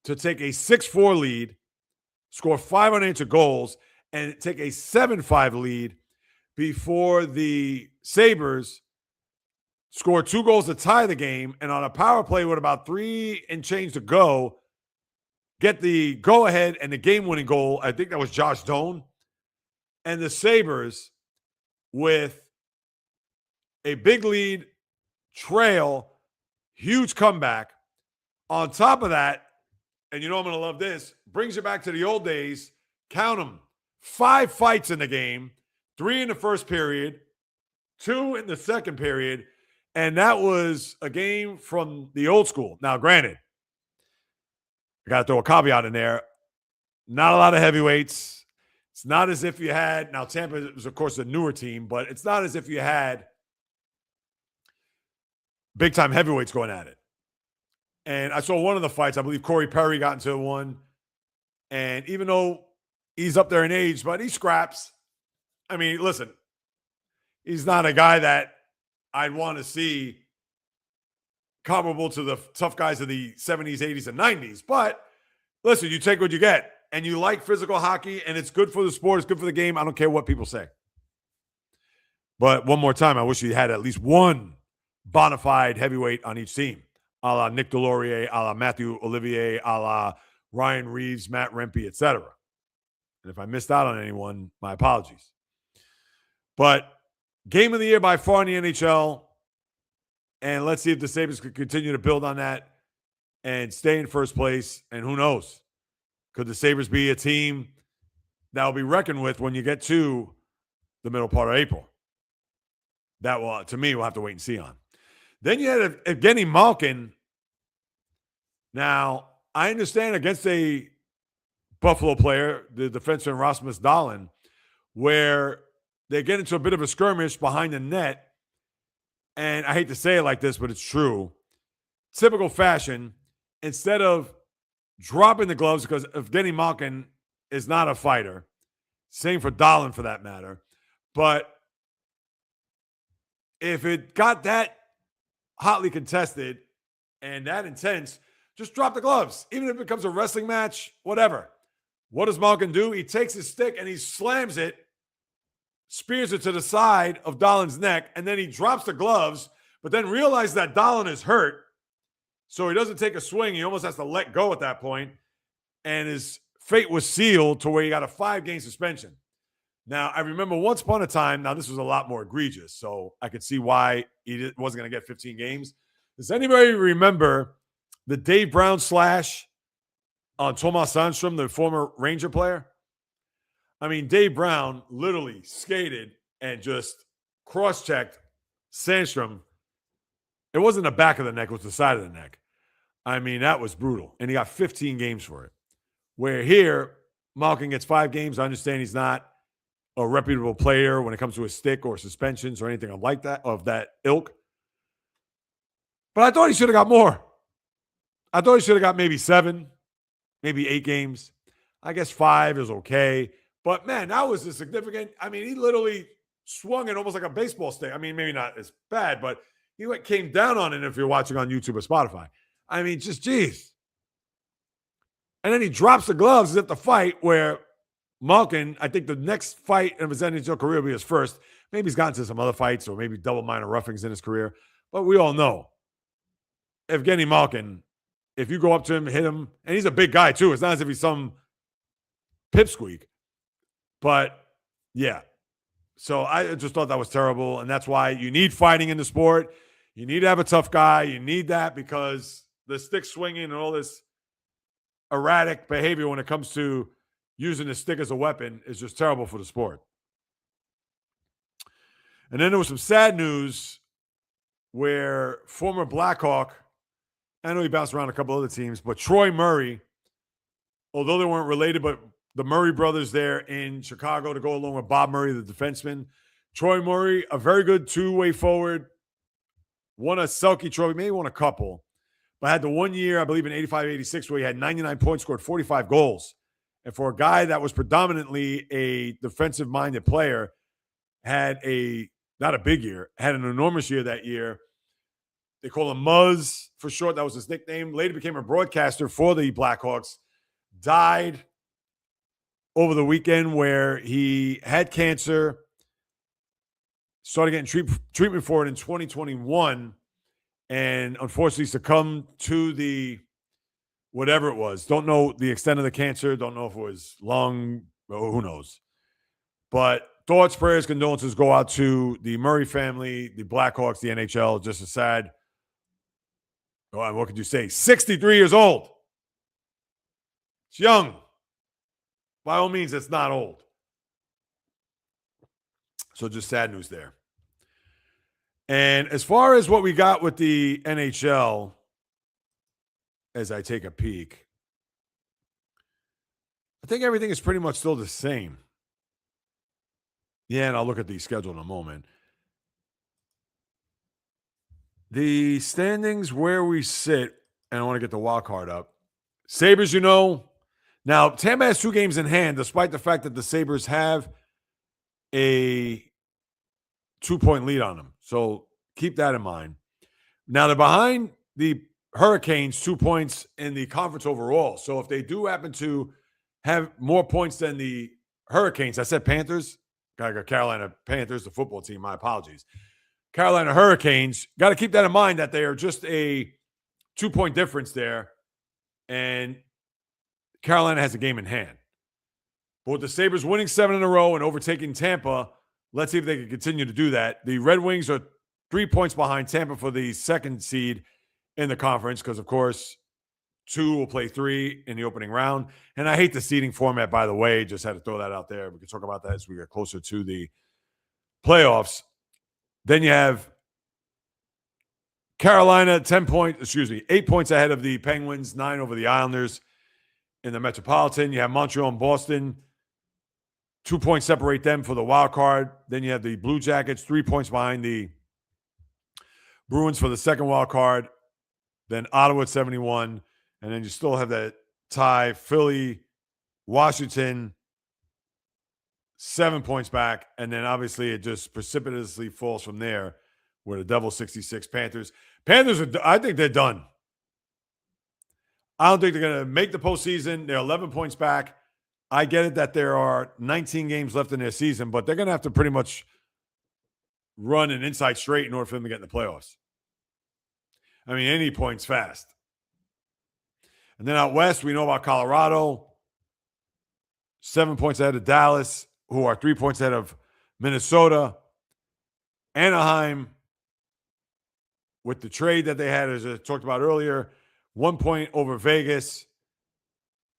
to take a 6-4 lead, score 5 unanswered goals, and take a 7-5 lead before the Sabres score 2 goals to tie the game, and on a power play with about 3 and change to go, get the go-ahead and the game-winning goal. I think that was Josh Doan. And the Sabres, with a big lead, trail, huge comeback. On top of that, and you know I'm going to love this, brings you back to the old days. Count them. 5 fights in the game, 3 in the first period, 2 in the second period, And that was a game from the old school. Now, granted, I got to throw a caveat in there. Not a lot of heavyweights. It's not as if you had, now Tampa is, of course, a newer team, but it's not as if you had big-time heavyweights going at it. And I saw one of the fights, I believe Corey Perry got into one. And even though he's up there in age, but he scraps. I mean, listen, he's not a guy that I'd want to see comparable to the tough guys of the 70s, 80s, and 90s. But listen, you take what you get. And you like physical hockey, and it's good for the sport. It's good for the game. I don't care what people say. But one more time, I wish you had at least one bona fide heavyweight on each team, a la Nick Delorier, a la Matthew Olivier, a la Ryan Reeves, Matt Rempe, etc. And if I missed out on anyone, my apologies. But game of the year by far in the NHL, and let's see if the Sabres could continue to build on that and stay in first place. And who knows? Could the Sabres be a team that will be reckoned with when you get to the middle part of April? That will, to me, we'll have to wait and see on. Then you had Evgeny Malkin. Now, I understand against a Buffalo player, the defenseman Rasmus Dahlin, where they get into a bit of a skirmish behind the net. And I hate to say it like this, but it's true. Typical fashion, instead of dropping the gloves, because Evgeny Malkin is not a fighter. Same for Dahlin, for that matter. But if it got that hotly contested and that intense, just drop the gloves. Even if it becomes a wrestling match, whatever. What does Malkin do? He takes his stick and he slams it, spears it to the side of Dahlin's neck, and then he drops the gloves, but then realizes that Dahlin is hurt. So he doesn't take a swing. He almost has to let go at that point. And his fate was sealed to where he got a 5-game suspension. Now, I remember once upon a time, now this was a lot more egregious, so I could see why he wasn't going to get 15 games. Does anybody remember the Dave Brown slash on Tomas Sandstrom, the former Ranger player? I mean, Dave Brown literally skated and just cross-checked Sandstrom. It wasn't the back of the neck, it was the side of the neck. I mean, that was brutal. And he got 15 games for it. Where here, Malkin gets 5 games. I understand he's not a reputable player when it comes to his stick or suspensions or anything like that, of that ilk. But I thought he should have got more. I thought he should have got maybe 7, maybe 8 games. I guess 5 is okay. But, man, that was a significant. I mean, he literally swung it almost like a baseball stick. I mean, maybe not as bad, but he came down on it if you're watching on YouTube or Spotify. I mean, just, geez. And then he drops the gloves at the fight where Malkin, I think the next fight of his NHL career will be his first. Maybe he's gotten to some other fights or maybe double minor roughings in his career. But we all know Evgeny Malkin, if you go up to him, hit him, and he's a big guy too. It's not as if he's some pipsqueak. But, yeah. So I just thought that was terrible. And that's why you need fighting in the sport. You need to have a tough guy. You need that because the stick swinging and all this erratic behavior when it comes to using the stick as a weapon is just terrible for the sport. And then there was some sad news where former Blackhawk, I know he bounced around a couple other teams, but Troy Murray, although they weren't related, but the Murray brothers there in Chicago to go along with Bob Murray, the defenseman. Troy Murray, a very good two-way forward, won a Selke Trophy, maybe won a couple, but had the 1 year, I believe in 85-86, where he had 99 points, scored 45 goals. And for a guy that was predominantly a defensive-minded player, had not a big year, had an enormous year that year. They call him Muzz for short. That was his nickname. Later became a broadcaster for the Blackhawks. Died over the weekend where he had cancer. Started getting treatment for it in 2021. And unfortunately succumbed to the whatever it was. Don't know the extent of the cancer. Don't know if it was lung. Who knows? But thoughts, prayers, condolences go out to the Murray family, the Blackhawks, the NHL. Just a sad, what could you say? 63 years old. It's young. By all means, it's not old. So just sad news there. And as far as what we got with the NHL, as I take a peek, I think everything is pretty much still the same. Yeah, and I'll look at the schedule in a moment. The standings where we sit, and I want to get the wild card up. Sabres, now Tampa has 2 games in hand, despite the fact that the Sabres have a 2-point lead on them. So keep that in mind. Now they're behind the Hurricanes 2 points in the conference overall. So if they do happen to have more points than the Hurricanes, I said Panthers, got Carolina Panthers, the football team, my apologies. Carolina Hurricanes, got to keep that in mind that they are just a 2-point difference there. And Carolina has a game in hand. But with the Sabres winning 7 in a row and overtaking Tampa, let's see if they can continue to do that. The Red Wings are 3 points behind Tampa for the 2nd seed in the conference because, of course, 2 will play 3 in the opening round. And I hate the seeding format, by the way. Just had to throw that out there. We can talk about that as we get closer to the playoffs. Then you have Carolina, 8 points ahead of the Penguins, 9 over the Islanders in the Metropolitan. You have Montreal and Boston, 2 points separate them for the wild card. Then you have the Blue Jackets, 3 points behind the Bruins for the second wild card. Then Ottawa at 71. And then you still have that tie, Philly, Washington, 7 points back. And then obviously it just precipitously falls from there with the Devils 66, Panthers. I think they're done. I don't think they're going to make the postseason. They're 11 points back. I get it that there are 19 games left in their season, but they're going to have to pretty much run an inside straight in order for them to get in the playoffs. I mean, any points fast. And then out west, we know about Colorado, 7 points ahead of Dallas, who are 3 points ahead of Minnesota. Anaheim, with the trade that they had, as I talked about earlier, 1 point over Vegas,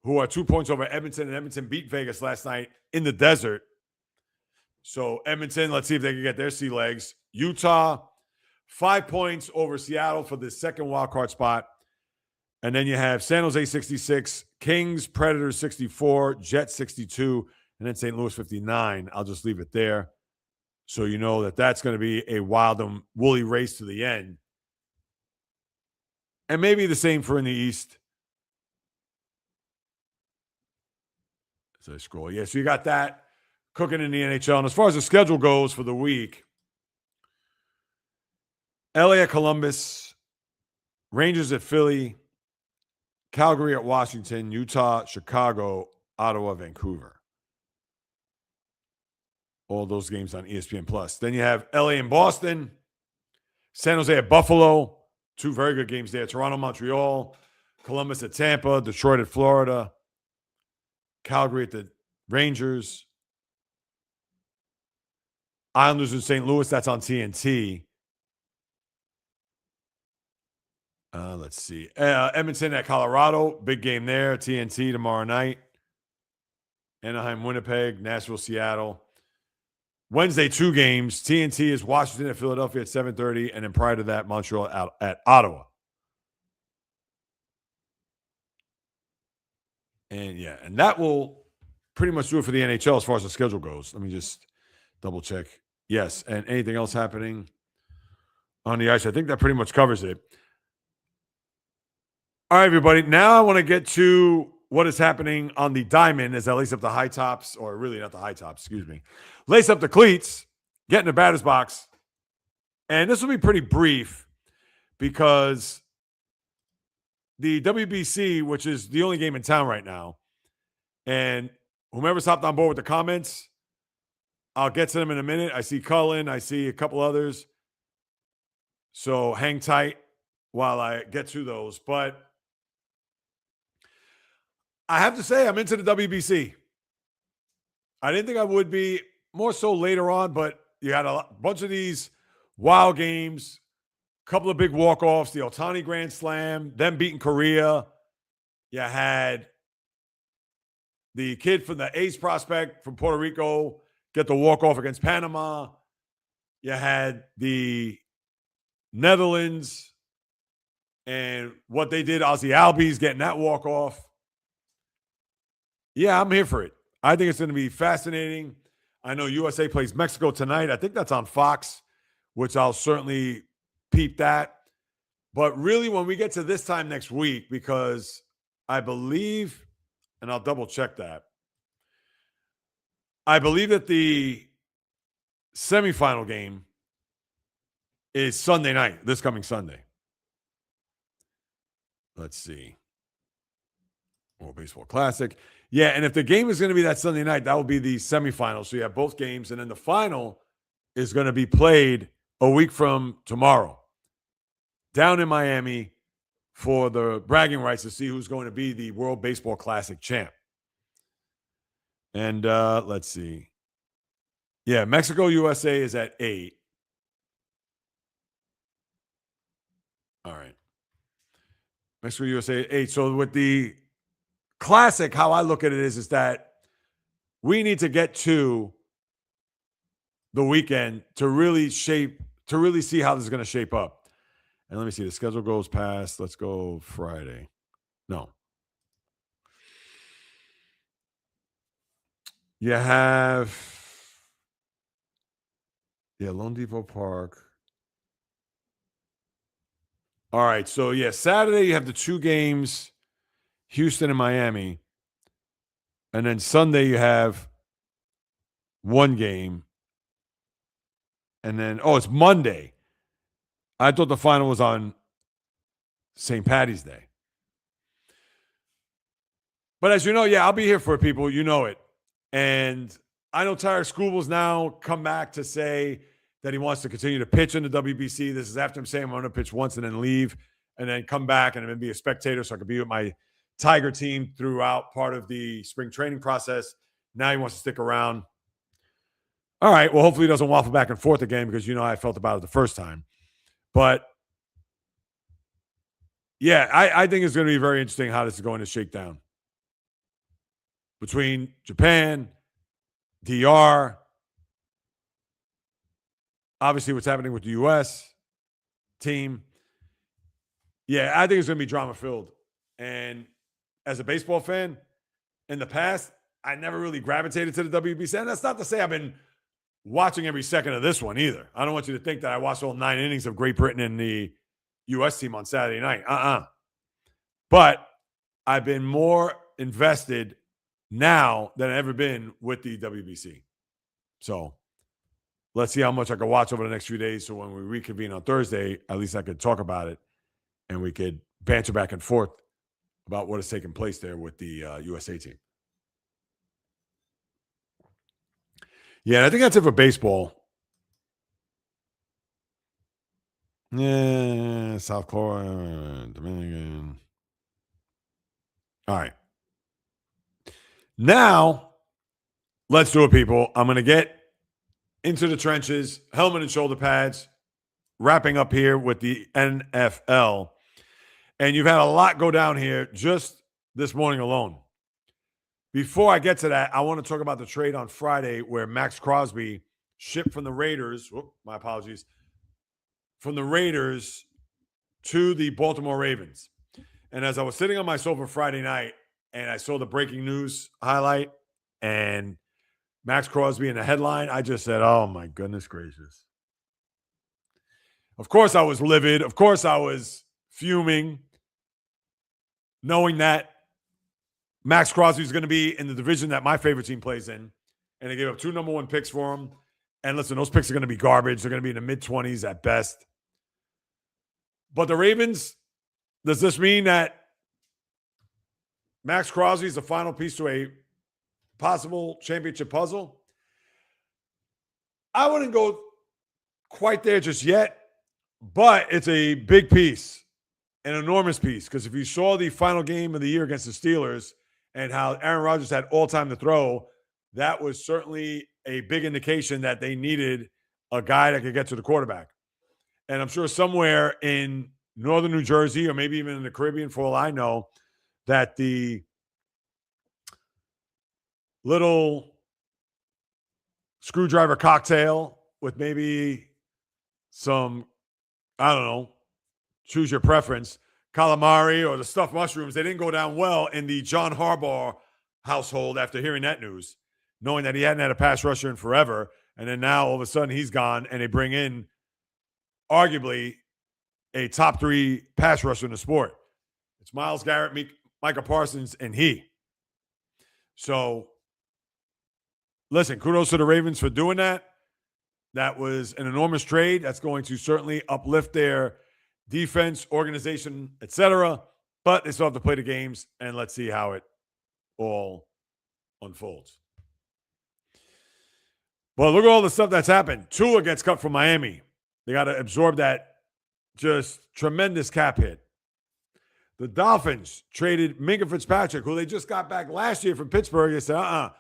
who are 2 points over Edmonton, and Edmonton beat Vegas last night in the desert. So Edmonton, let's see if they can get their sea legs. Utah, 5 points over Seattle for the second wildcard spot. And then you have San Jose 66, Kings, Predators 64, Jets 62, and then St. Louis 59. I'll just leave it there. So you know that that's going to be a wild and woolly race to the end. And maybe the same for in the East. As I scroll. Yeah, so you got that cooking in the NHL. And as far as the schedule goes for the week, LA at Columbus, Rangers at Philly, Calgary at Washington, Utah, Chicago, Ottawa, Vancouver. All those games on ESPN+. Then you have LA and Boston, San Jose at Buffalo, 2 very good games there. Toronto, Montreal, Columbus at Tampa, Detroit at Florida, Calgary at the Rangers, Islanders in St. Louis, that's on TNT. Let's see. Edmonton at Colorado, big game there. TNT tomorrow night. Anaheim, Winnipeg, Nashville, Seattle. Wednesday, 2 games. TNT is Washington at Philadelphia at 7:30, and then prior to that, Montreal at Ottawa. And yeah, and that will pretty much do it for the NHL as far as the schedule goes. Let me just double check. Yes, and anything else happening on the ice? I think that pretty much covers it. All right, everybody. Now I want to get to what is happening on the diamond as I lace up the high tops, or really not the high tops, excuse me. Lace up the cleats, get in the batter's box. And this will be pretty brief because the WBC, which is the only game in town right now, and whomever's hopped on board with the comments, I'll get to them in a minute. I see Cullen. I see a couple others. So hang tight while I get to those. But I have to say I'm into the WBC. I didn't think I would be, more so later on, but you had a bunch of these wild games, a couple of big walk-offs, the Ohtani Grand Slam, them beating Korea. You had the kid from the A's prospect from Puerto Rico get the walk-off against Panama. You had the Netherlands and what they did, Ozzy Albies getting that walk-off. Yeah, I'm here for it. I think it's going to be fascinating. I know USA plays Mexico tonight. I think that's on Fox, which I'll certainly peep that. But really, when we get to this time next week, because I believe, and I'll double check that, I believe that the semifinal game is Sunday night, this coming Sunday. Let's see. World Baseball Classic. Yeah, and if the game is going to be that Sunday night, that will be the semifinal. So you have both games, and then the final is going to be played a week from tomorrow down in Miami for the bragging rights to see who's going to be the World Baseball Classic champ. And let's see. Yeah, Mexico, USA is at 8. All right. Mexico, USA, 8. So with the Classic, how I look at it is that we need to get to the weekend to really see how this is going to shape up. And let me see. The schedule goes past. Let's go Friday. No. You have, Lone Depot Park. All right. So, Saturday you have the 2 games, Houston and Miami. And then Sunday you have 1 game. And then, it's Monday. I thought the final was on St. Patty's Day. But as you know, I'll be here for people. You know it. And I know Tyler Scooble's now come back to say that he wants to continue to pitch in the WBC. This is after him saying I'm going to pitch once and then leave and then come back and then be a spectator so I could be with my Tiger team throughout part of the spring training process. Now he wants to stick around. All right. Well, hopefully he doesn't waffle back and forth again because you know how I felt about it the first time. But, I think it's going to be very interesting how this is going to shake down. Between Japan, DR, obviously what's happening with the U.S. team. I think it's going to be drama-filled. And as a baseball fan, in the past, I never really gravitated to the WBC. And that's not to say I've been watching every second of this one either. I don't want you to think that I watched all 9 innings of Great Britain and the U.S. team on Saturday night. But I've been more invested now than I've ever been with the WBC. So let's see how much I can watch over the next few days. So when we reconvene on Thursday, at least I could talk about it and we could banter back and forth about what has taken place there with the USA team. I think that's it for baseball. South Korea, Dominican. All right. Now, let's do it, people. I'm going to get into the trenches, helmet and shoulder pads, wrapping up here with the NFL. And you've had a lot go down here just this morning alone. Before I get to that, I want to talk about the trade on Friday where Max Crosby shipped from the Raiders. My apologies. From the Raiders to the Baltimore Ravens. And as I was sitting on my sofa Friday night and I saw the breaking news highlight and Max Crosby in the headline, I just said, oh my goodness gracious. Of course I was livid. Of course I was fuming, knowing that Max Crosby is going to be in the division that my favorite team plays in. And they gave up 2 number 1 picks for him. And listen, those picks are going to be garbage. They're going to be in the mid-20s at best. But the Ravens, does this mean that Max Crosby is the final piece to a possible championship puzzle? I wouldn't go quite there just yet, but it's a big piece, an enormous piece. Because if you saw the final game of the year against the Steelers and how Aaron Rodgers had all time to throw, that was certainly a big indication that they needed a guy that could get to the quarterback. And I'm sure somewhere in northern New Jersey or maybe even in the Caribbean, for all I know, that the little screwdriver cocktail with maybe some I don't know, choose your preference, calamari or the stuffed mushrooms, they didn't go down well in the John Harbaugh household after hearing that news, knowing that he hadn't had a pass rusher in forever. And then now all of a sudden he's gone and they bring in arguably a top 3 pass rusher in the sport. It's Myles Garrett, Micah Parsons, and he. So, listen, kudos to the Ravens for doing that. That was an enormous trade. That's going to certainly uplift their defense, organization, etc. But they still have to play the games, and let's see how it all unfolds. Well, look at all the stuff that's happened. Tua gets cut from Miami. They got to absorb that just tremendous cap hit. The Dolphins traded Minkah Fitzpatrick, who they just got back last year from Pittsburgh. They said,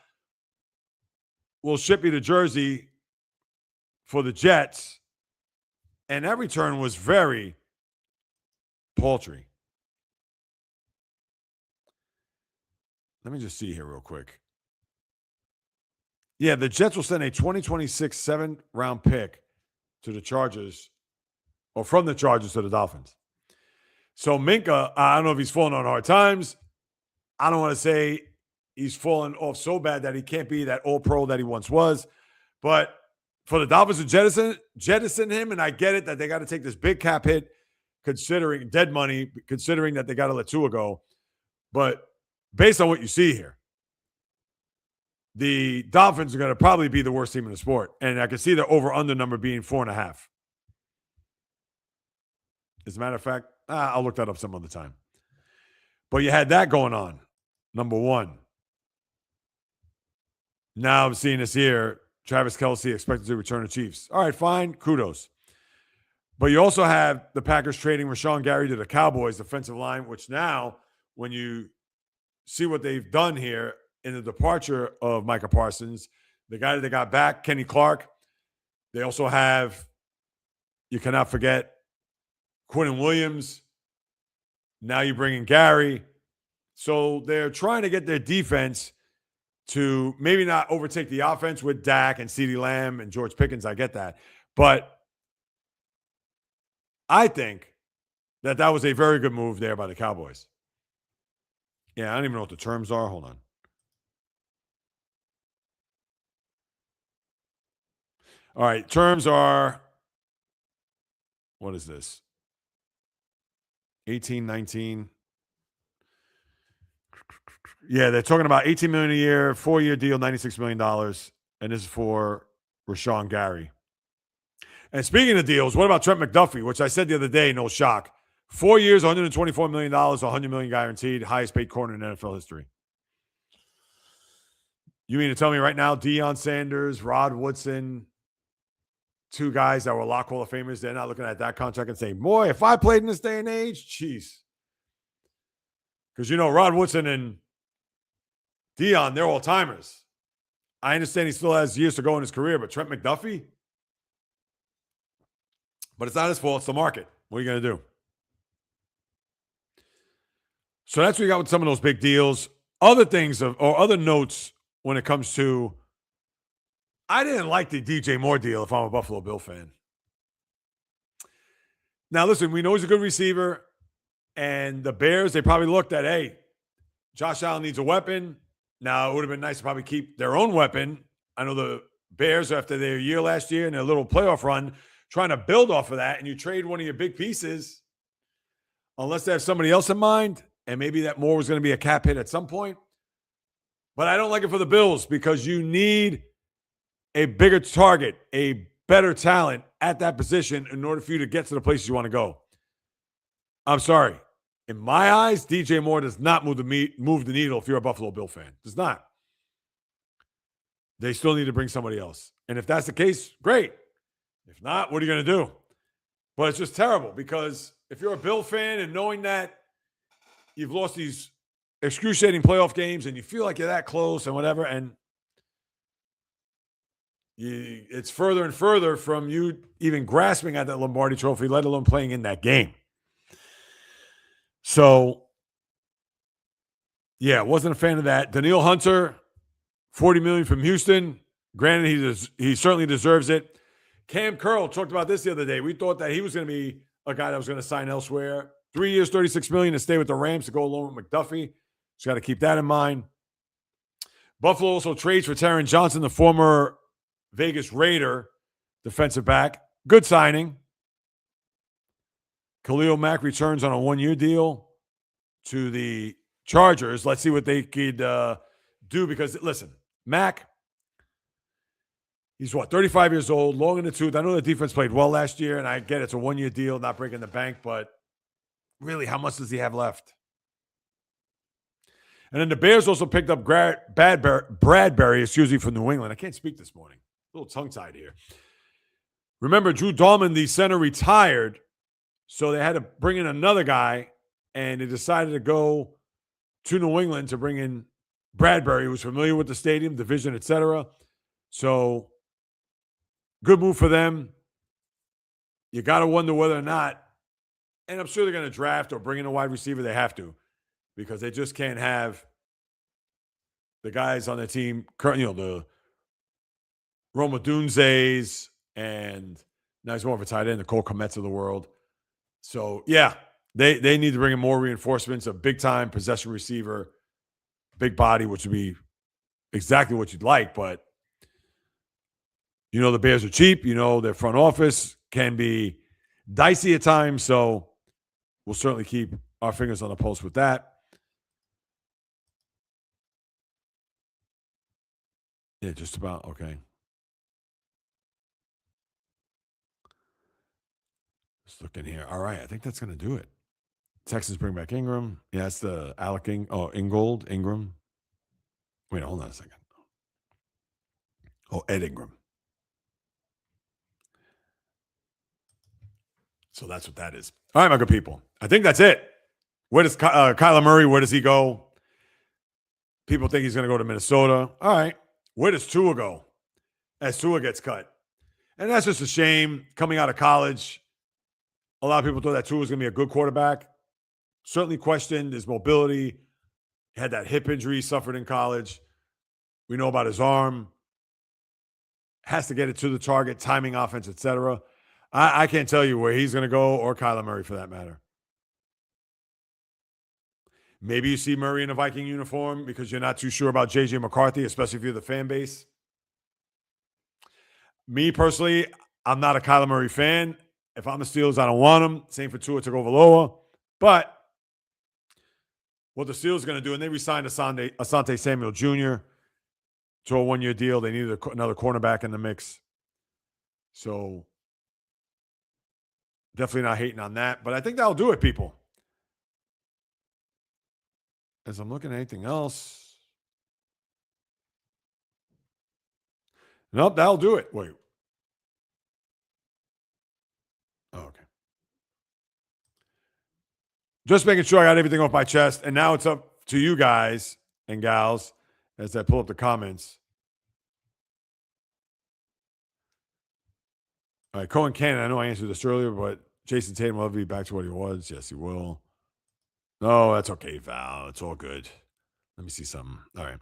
we'll ship you to Jersey for the Jets. And that return was very paltry. Let me just see here real quick. Yeah, the Jets will send a 2026 7th-round pick to the Chargers, or from the Chargers to the Dolphins. So Minkah, I don't know if he's fallen on hard times. I don't want to say he's fallen off so bad that he can't be that all-pro that he once was. But for the Dolphins to jettison him, and I get it that they got to take this big cap hit, considering dead money, considering that they got to let Tua go. But based on what you see here, the Dolphins are going to probably be the worst team in the sport. And I can see the over-under number being 4.5. As a matter of fact, I'll look that up some other time. But you had that going on, number one. Now I'm seeing this here. Travis Kelce expected to return to Chiefs. All right, fine. Kudos. But you also have the Packers trading Rashawn Gary to the Cowboys defensive line, which now, when you see what they've done here in the departure of Micah Parsons, the guy that they got back, Kenny Clark, they also have, you cannot forget, Quinnen Williams. Now you bring in Gary. So they're trying to get their defense to maybe not overtake the offense with Dak and CeeDee Lamb and George Pickens. I get that. But I think that was a very good move there by the Cowboys. Yeah, I don't even know what the terms are. Hold on. All right, terms are, what is this? 18, 19. Yeah, they're talking about $18 million a year, 4-year deal, $96 million. And this is for Rashawn Gary. And speaking of deals, what about Trent McDuffie, which I said the other day, no shock. 4 years, $124 million, $100 million guaranteed, highest paid corner in NFL history. You mean to tell me right now, Deion Sanders, Rod Woodson, 2 guys that were Lock Hall of Famers, they're not looking at that contract and saying, boy, if I played in this day and age, jeez. Because, Rod Woodson and Deion, they're all-timers. I understand he still has years to go in his career, but Trent McDuffie? But it's not his fault. It's the market. What are you going to do? So that's what you got with some of those big deals. Other things or other notes when it comes to, I didn't like the DJ Moore deal if I'm a Buffalo Bill fan. Now, listen, we know he's a good receiver. And the Bears, they probably looked at, hey, Josh Allen needs a weapon. Now, it would have been nice to probably keep their own weapon. I know the Bears, after their year last year and their little playoff run, trying to build off of that, and you trade one of your big pieces, unless they have somebody else in mind, and maybe that Moore was going to be a cap hit at some point. But I don't like it for the Bills because you need a bigger target, a better talent at that position in order for you to get to the places you want to go. I'm sorry. In my eyes, DJ Moore does not move the needle if you're a Buffalo Bill fan. Does not. They still need to bring somebody else. And if that's the case, great. If not, what are you going to do? But it's just terrible because if you're a Bill fan and knowing that you've lost these excruciating playoff games and you feel like you're that close and whatever, and it's further and further from you even grasping at that Lombardi trophy, let alone playing in that game. So, yeah, wasn't a fan of that. Daniil Hunter, $40 million from Houston. Granted, he certainly deserves it. Cam Curl talked about this the other day. We thought that he was going to be a guy that was going to sign elsewhere. 3 years, $36 million to stay with the Rams to go along with McDuffie. Just got to keep that in mind. Buffalo also trades for Taron Johnson, the former Vegas Raider defensive back. Good signing. Khalil Mack returns on a 1-year deal to the Chargers. Let's see what they could do because, listen, Mack, he's 35 years old, long in the tooth. I know the defense played well last year, and I get it's a 1-year deal, not breaking the bank, but really, how much does he have left? And then the Bears also picked up Bradbury, from New England. I can't speak this morning. A little tongue-tied here. Remember, Drew Dahlman, the center, retired, so they had to bring in another guy, and they decided to go to New England to bring in Bradbury, who's familiar with the stadium, division, etc. So, good move for them. You got to wonder whether or not, and I'm sure they're going to draft or bring in a wide receiver. They have to, because they just can't have the guys on the team, the Roma Dunzes, and now he's more of a tight end, the Cole Kmets of the world. So, yeah, they need to bring in more reinforcements, a big-time possession receiver, big body, which would be exactly what you'd like. But, the Bears are cheap. Their front office can be dicey at times. So, we'll certainly keep our fingers on the pulse with that. Yeah, just about. Okay. Just looking here. All right. I think that's going to do it. Texans bring back Ingram. Yeah, it's the Alec Ingram. Wait, hold on a second. Oh, Ed Ingram. So that's what that is. All right, my good people. I think that's it. Where does Kyler Murray, where does he go? People think he's going to go to Minnesota. All right. Where does Tua go as Tua gets cut? And that's just a shame coming out of college. A lot of people thought that Tua was going to be a good quarterback. Certainly questioned his mobility. He had that hip injury he suffered in college. We know about his arm. Has to get it to the target, timing, offense, etc. I can't tell you where he's going to go, or Kyler Murray for that matter. Maybe you see Murray in a Viking uniform because you're not too sure about J.J. McCarthy, especially if you're the fan base. Me personally, I'm not a Kyler Murray fan. If I'm the Steelers, I don't want him. Same for Tua Tagovailoa. But what the Steelers are going to do, and they re-signed Asante Samuel Jr. to a 1-year deal. They needed another cornerback in the mix. So definitely not hating on that. But I think that'll do it, people. As I'm looking at anything else. Nope, that'll do it. Wait. Oh, okay. Just making sure I got everything off my chest. And now it's up to you guys and gals as I pull up the comments. All right, Cohen Cannon. I know I answered this earlier, but Jayson Tatum will be back to what he was. Yes, he will. No, that's okay, Val. It's all good. Let me see something. All right.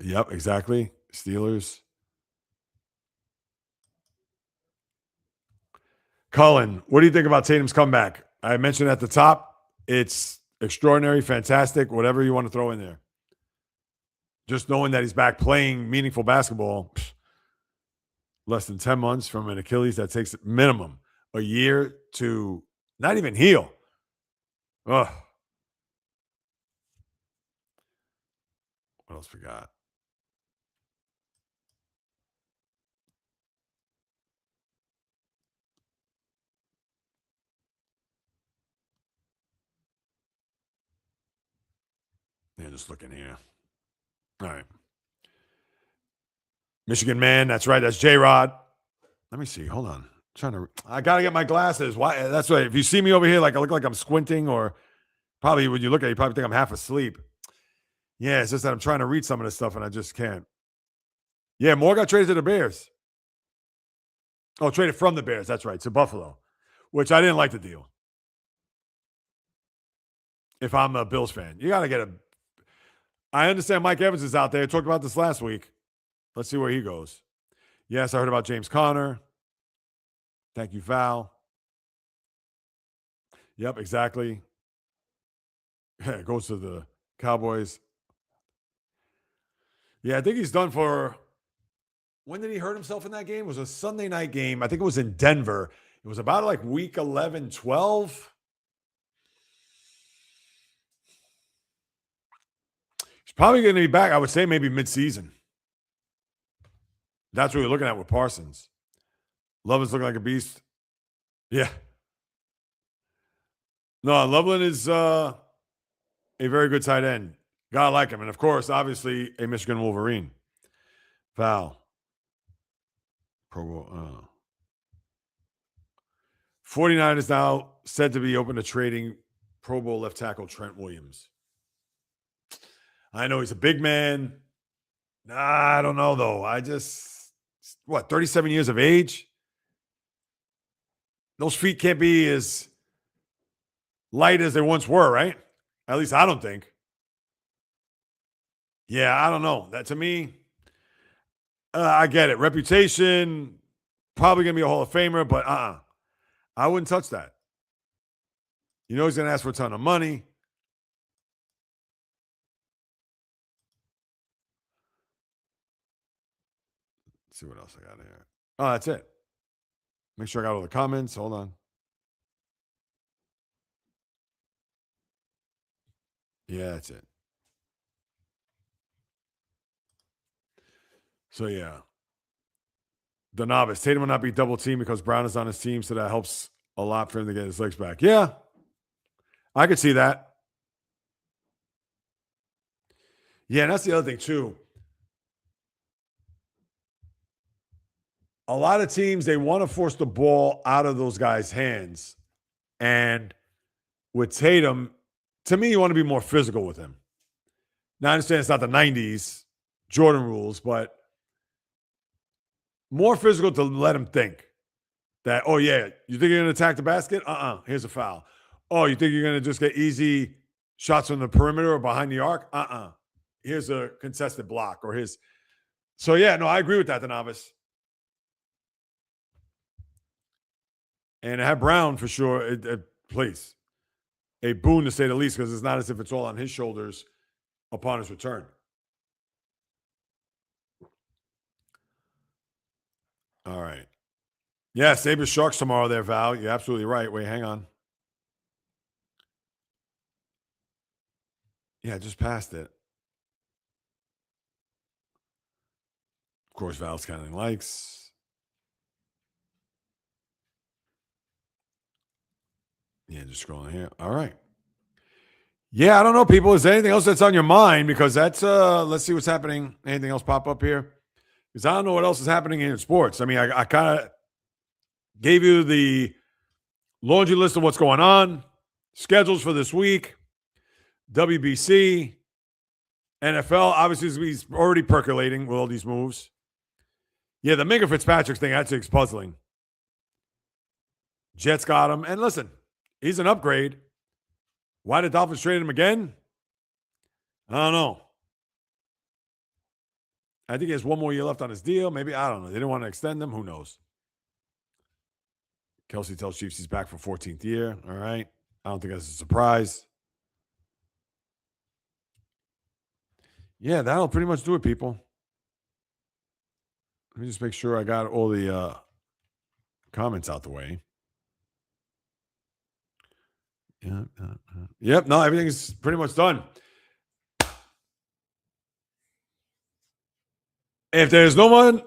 Yep, exactly. Steelers. Cullen, what do you think about Tatum's comeback? I mentioned at the top, it's extraordinary, fantastic, whatever you want to throw in there. Just knowing that he's back playing meaningful basketball, less than 10 months from an Achilles that takes minimum a year to not even heal. Ugh. What else we got? Yeah, just looking here. All right. Michigan man, that's right. That's J-Rod. Let me see. Hold on. I got to get my glasses. Why? That's right. If you see me over here, like I look like I'm squinting, or probably when you look at it, you probably think I'm half asleep. Yeah, it's just that I'm trying to read some of this stuff and I just can't. Yeah, Moore got traded to the Bears. Oh, traded from the Bears. That's right. To Buffalo, which I didn't like the deal. If I'm a Bills fan, you got to get a. I understand Mike Evans is out there. I talked about this last week. Let's see where he goes. Yes, I heard about James Conner. Thank you, foul. Yep, exactly. It goes to the Cowboys. Yeah, I think he's done for. When did he hurt himself in that game? It was a Sunday night game. I think it was in Denver. It was about like week 11, 12. He's probably going to be back, I would say, maybe midseason. That's what we're looking at with Parsons. Loveland's looking like a beast. Yeah. No, Loveland is a very good tight end. Gotta like him. And of course, obviously, a Michigan Wolverine. Foul. Pro Bowl. 49 is now said to be open to trading Pro Bowl left tackle Trent Williams. I know he's a big man. I don't know, though. 37 years of age? Those feet can't be as light as they once were, right? At least I don't think. Yeah, I don't know. That to me, I get it. Reputation, probably going to be a Hall of Famer, but I wouldn't touch that. You know he's going to ask for a ton of money. Let's see what else I got here. Oh, that's it. Make sure I got all the comments. Hold on. Yeah, that's it. So, yeah. The novice. Tatum will not be double teamed because Brown is on his team, so that helps a lot for him to get his legs back. Yeah. I could see that. Yeah, and that's the other thing, too. A lot of teams, they want to force the ball out of those guys' hands. And with Tatum, to me, you want to be more physical with him. Now, I understand it's not the 90s, Jordan rules, but more physical to let him think that, oh, yeah, you think you're going to attack the basket? Here's a foul. Oh, you think you're going to just get easy shots from the perimeter or behind the arc? Here's a contested block or his. So, yeah, no, I agree with that, the novice. And to have Brown, for sure, please, a boon to say the least, because it's not as if it's all on his shoulders upon his return. All right. Yeah, Sabres Sharks tomorrow there, Val. You're absolutely right. Wait, hang on. Yeah, I just passed it. Of course, Val's counting likes. Yeah, just scrolling here. All right. Yeah, I don't know, people. Is there anything else that's on your mind? Because that's, let's see what's happening. Anything else pop up here? Because I don't know what else is happening in sports. I mean, I kind of gave you the laundry list of what's going on, schedules for this week, WBC, NFL. Obviously, he's already percolating with all these moves. Yeah, the Minka Fitzpatrick thing, that's puzzling. Jets got him. And listen, he's an upgrade. Why did Dolphins trade him again? I don't know. I think he has one more year left on his deal. Maybe, I don't know. They didn't want to extend him. Who knows? Kelsey tells Chiefs he's back for 14th year. All right. I don't think that's a surprise. Yeah, that'll pretty much do it, people. Let me just make sure I got all the comments out the way. Yep. No, everything's pretty much done. If there's no one,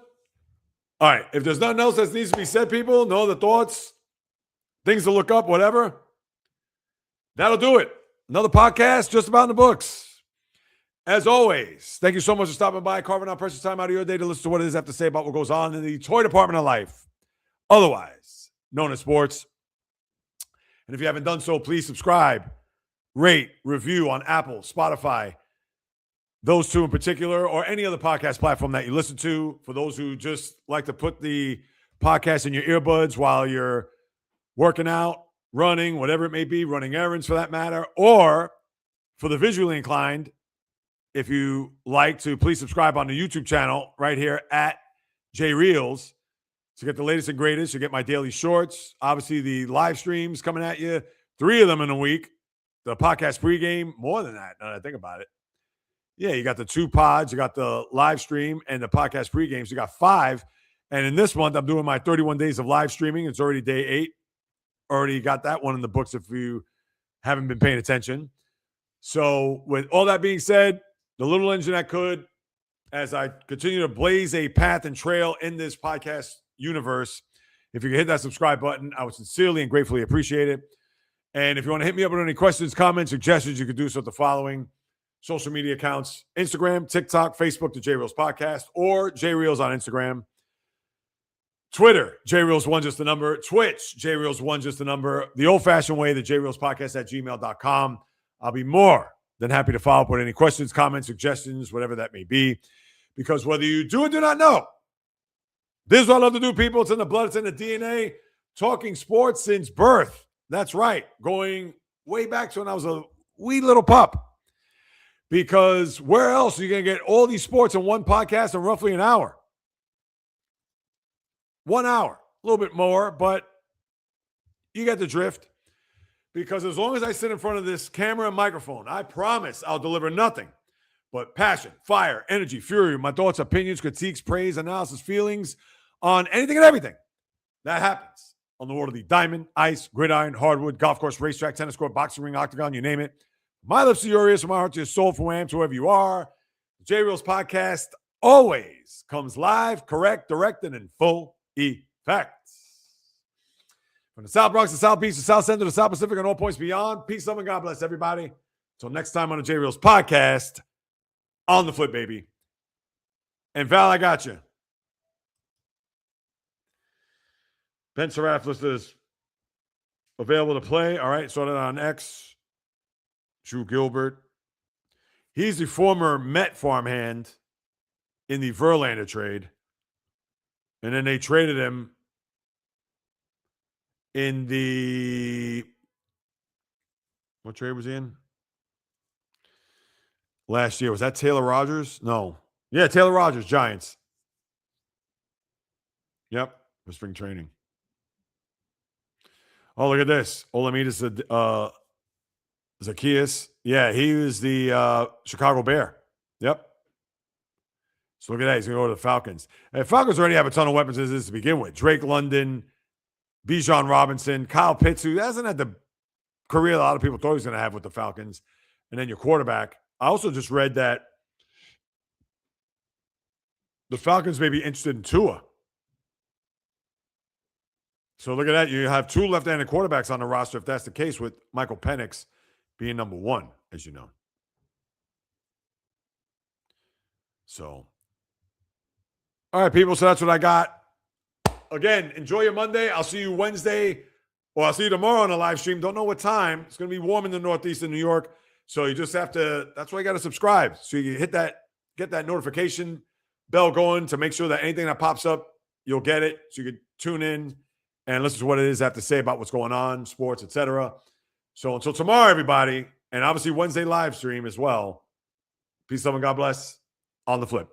all right. If there's nothing else that needs to be said, people, no other thoughts, things to look up, whatever, that'll do it. Another podcast just about in the books. As always, thank you so much for stopping by, carving out precious time out of your day to listen to what it is I have to say about what goes on in the toy department of life, otherwise known as sports. And if you haven't done so, please subscribe, rate, review on Apple, Spotify, those two in particular, or any other podcast platform that you listen to. For those who just like to put the podcast in your earbuds while you're working out, running, whatever it may be, running errands for that matter, or for the visually inclined, if you like to, please subscribe on the YouTube channel right here at JAYREELZ. So you get the latest and greatest. You get my daily shorts. Obviously, the live streams coming at you. 3 of them in a week. The podcast pregame, more than that, now that I think about it. Yeah, you got the 2 pods. You got the live stream and the podcast pregame. So you got 5. And in this month, I'm doing my 31 days of live streaming. It's already day 8. Already got that one in the books if you haven't been paying attention. So with all that being said, the little engine that could, as I continue to blaze a path and trail in this podcast universe, if you can hit that subscribe button, I would sincerely and gratefully appreciate it. And if you want to hit me up with any questions, comments, suggestions, you can do so at the following social media accounts: Instagram, TikTok, Facebook, the JAYREELZ Podcast, or JAYREELZ on Instagram. Twitter, JAYREELZ1 just the number. Twitch, JAYREELZ1 just the number. The old-fashioned way, the JAYREELZ Podcast at gmail.com. I'll be more than happy to follow up with any questions, comments, suggestions, whatever that may be. Because whether you do or do not know, this is what I love to do, people. It's in the blood. It's in the DNA. Talking sports since birth. That's right. Going way back to when I was a wee little pup. Because where else are you going to get all these sports in one podcast in roughly an hour? 1 hour. A little bit more, but you get the drift. Because as long as I sit in front of this camera and microphone, I promise I'll deliver nothing but passion, fire, energy, fury, my thoughts, opinions, critiques, praise, analysis, feelings on anything and everything that happens on the world of the diamond, ice, gridiron, hardwood, golf course, racetrack, tennis court, boxing ring, octagon, you name it. My lips to your ears, from my heart to your soul, from where I am to wherever you are. The JAYREELZ Podcast always comes live, correct, direct, and in full effect. From the South Bronx, the South Beach, the South Central, the South Pacific, and all points beyond. Peace, love, and God bless everybody. Until next time on the JAYREELZ Podcast, on the flip, baby. And Val, I got you. Ben Seraplis is available to play. All right, sorted on X. Drew Gilbert. He's the former Met farmhand in the Verlander trade. And then they traded him in the, what trade was he in? Last year. Was that Taylor Rogers? No. Yeah, Taylor Rogers, Giants. Yep, for spring training. Oh, look at this. Olamides Zacchaeus. Yeah, he was the Chicago Bear. Yep. So look at that. He's going to go to the Falcons. And Falcons already have a ton of weapons as is to begin with. Drake London, Bijan Robinson, Kyle Pitts, who hasn't had the career a lot of people thought he was going to have with the Falcons. And then your quarterback. I also just read that the Falcons may be interested in Tua. So look at that. You have 2 left-handed quarterbacks on the roster if that's the case, with Michael Penix being number 1, as you know. So, all right, people. So that's what I got. Again, enjoy your Monday. I'll see you Wednesday, or I'll see you tomorrow on a live stream. Don't know what time. It's going to be warm in the Northeast in New York. So you just have to, that's why you got to subscribe. So you hit that, get that notification bell going to make sure that anything that pops up, you'll get it. So you can tune in and listen to what it is I have to say about what's going on, sports, etc. So until tomorrow, everybody, and obviously Wednesday live stream as well. Peace, love, and God bless. On the flip.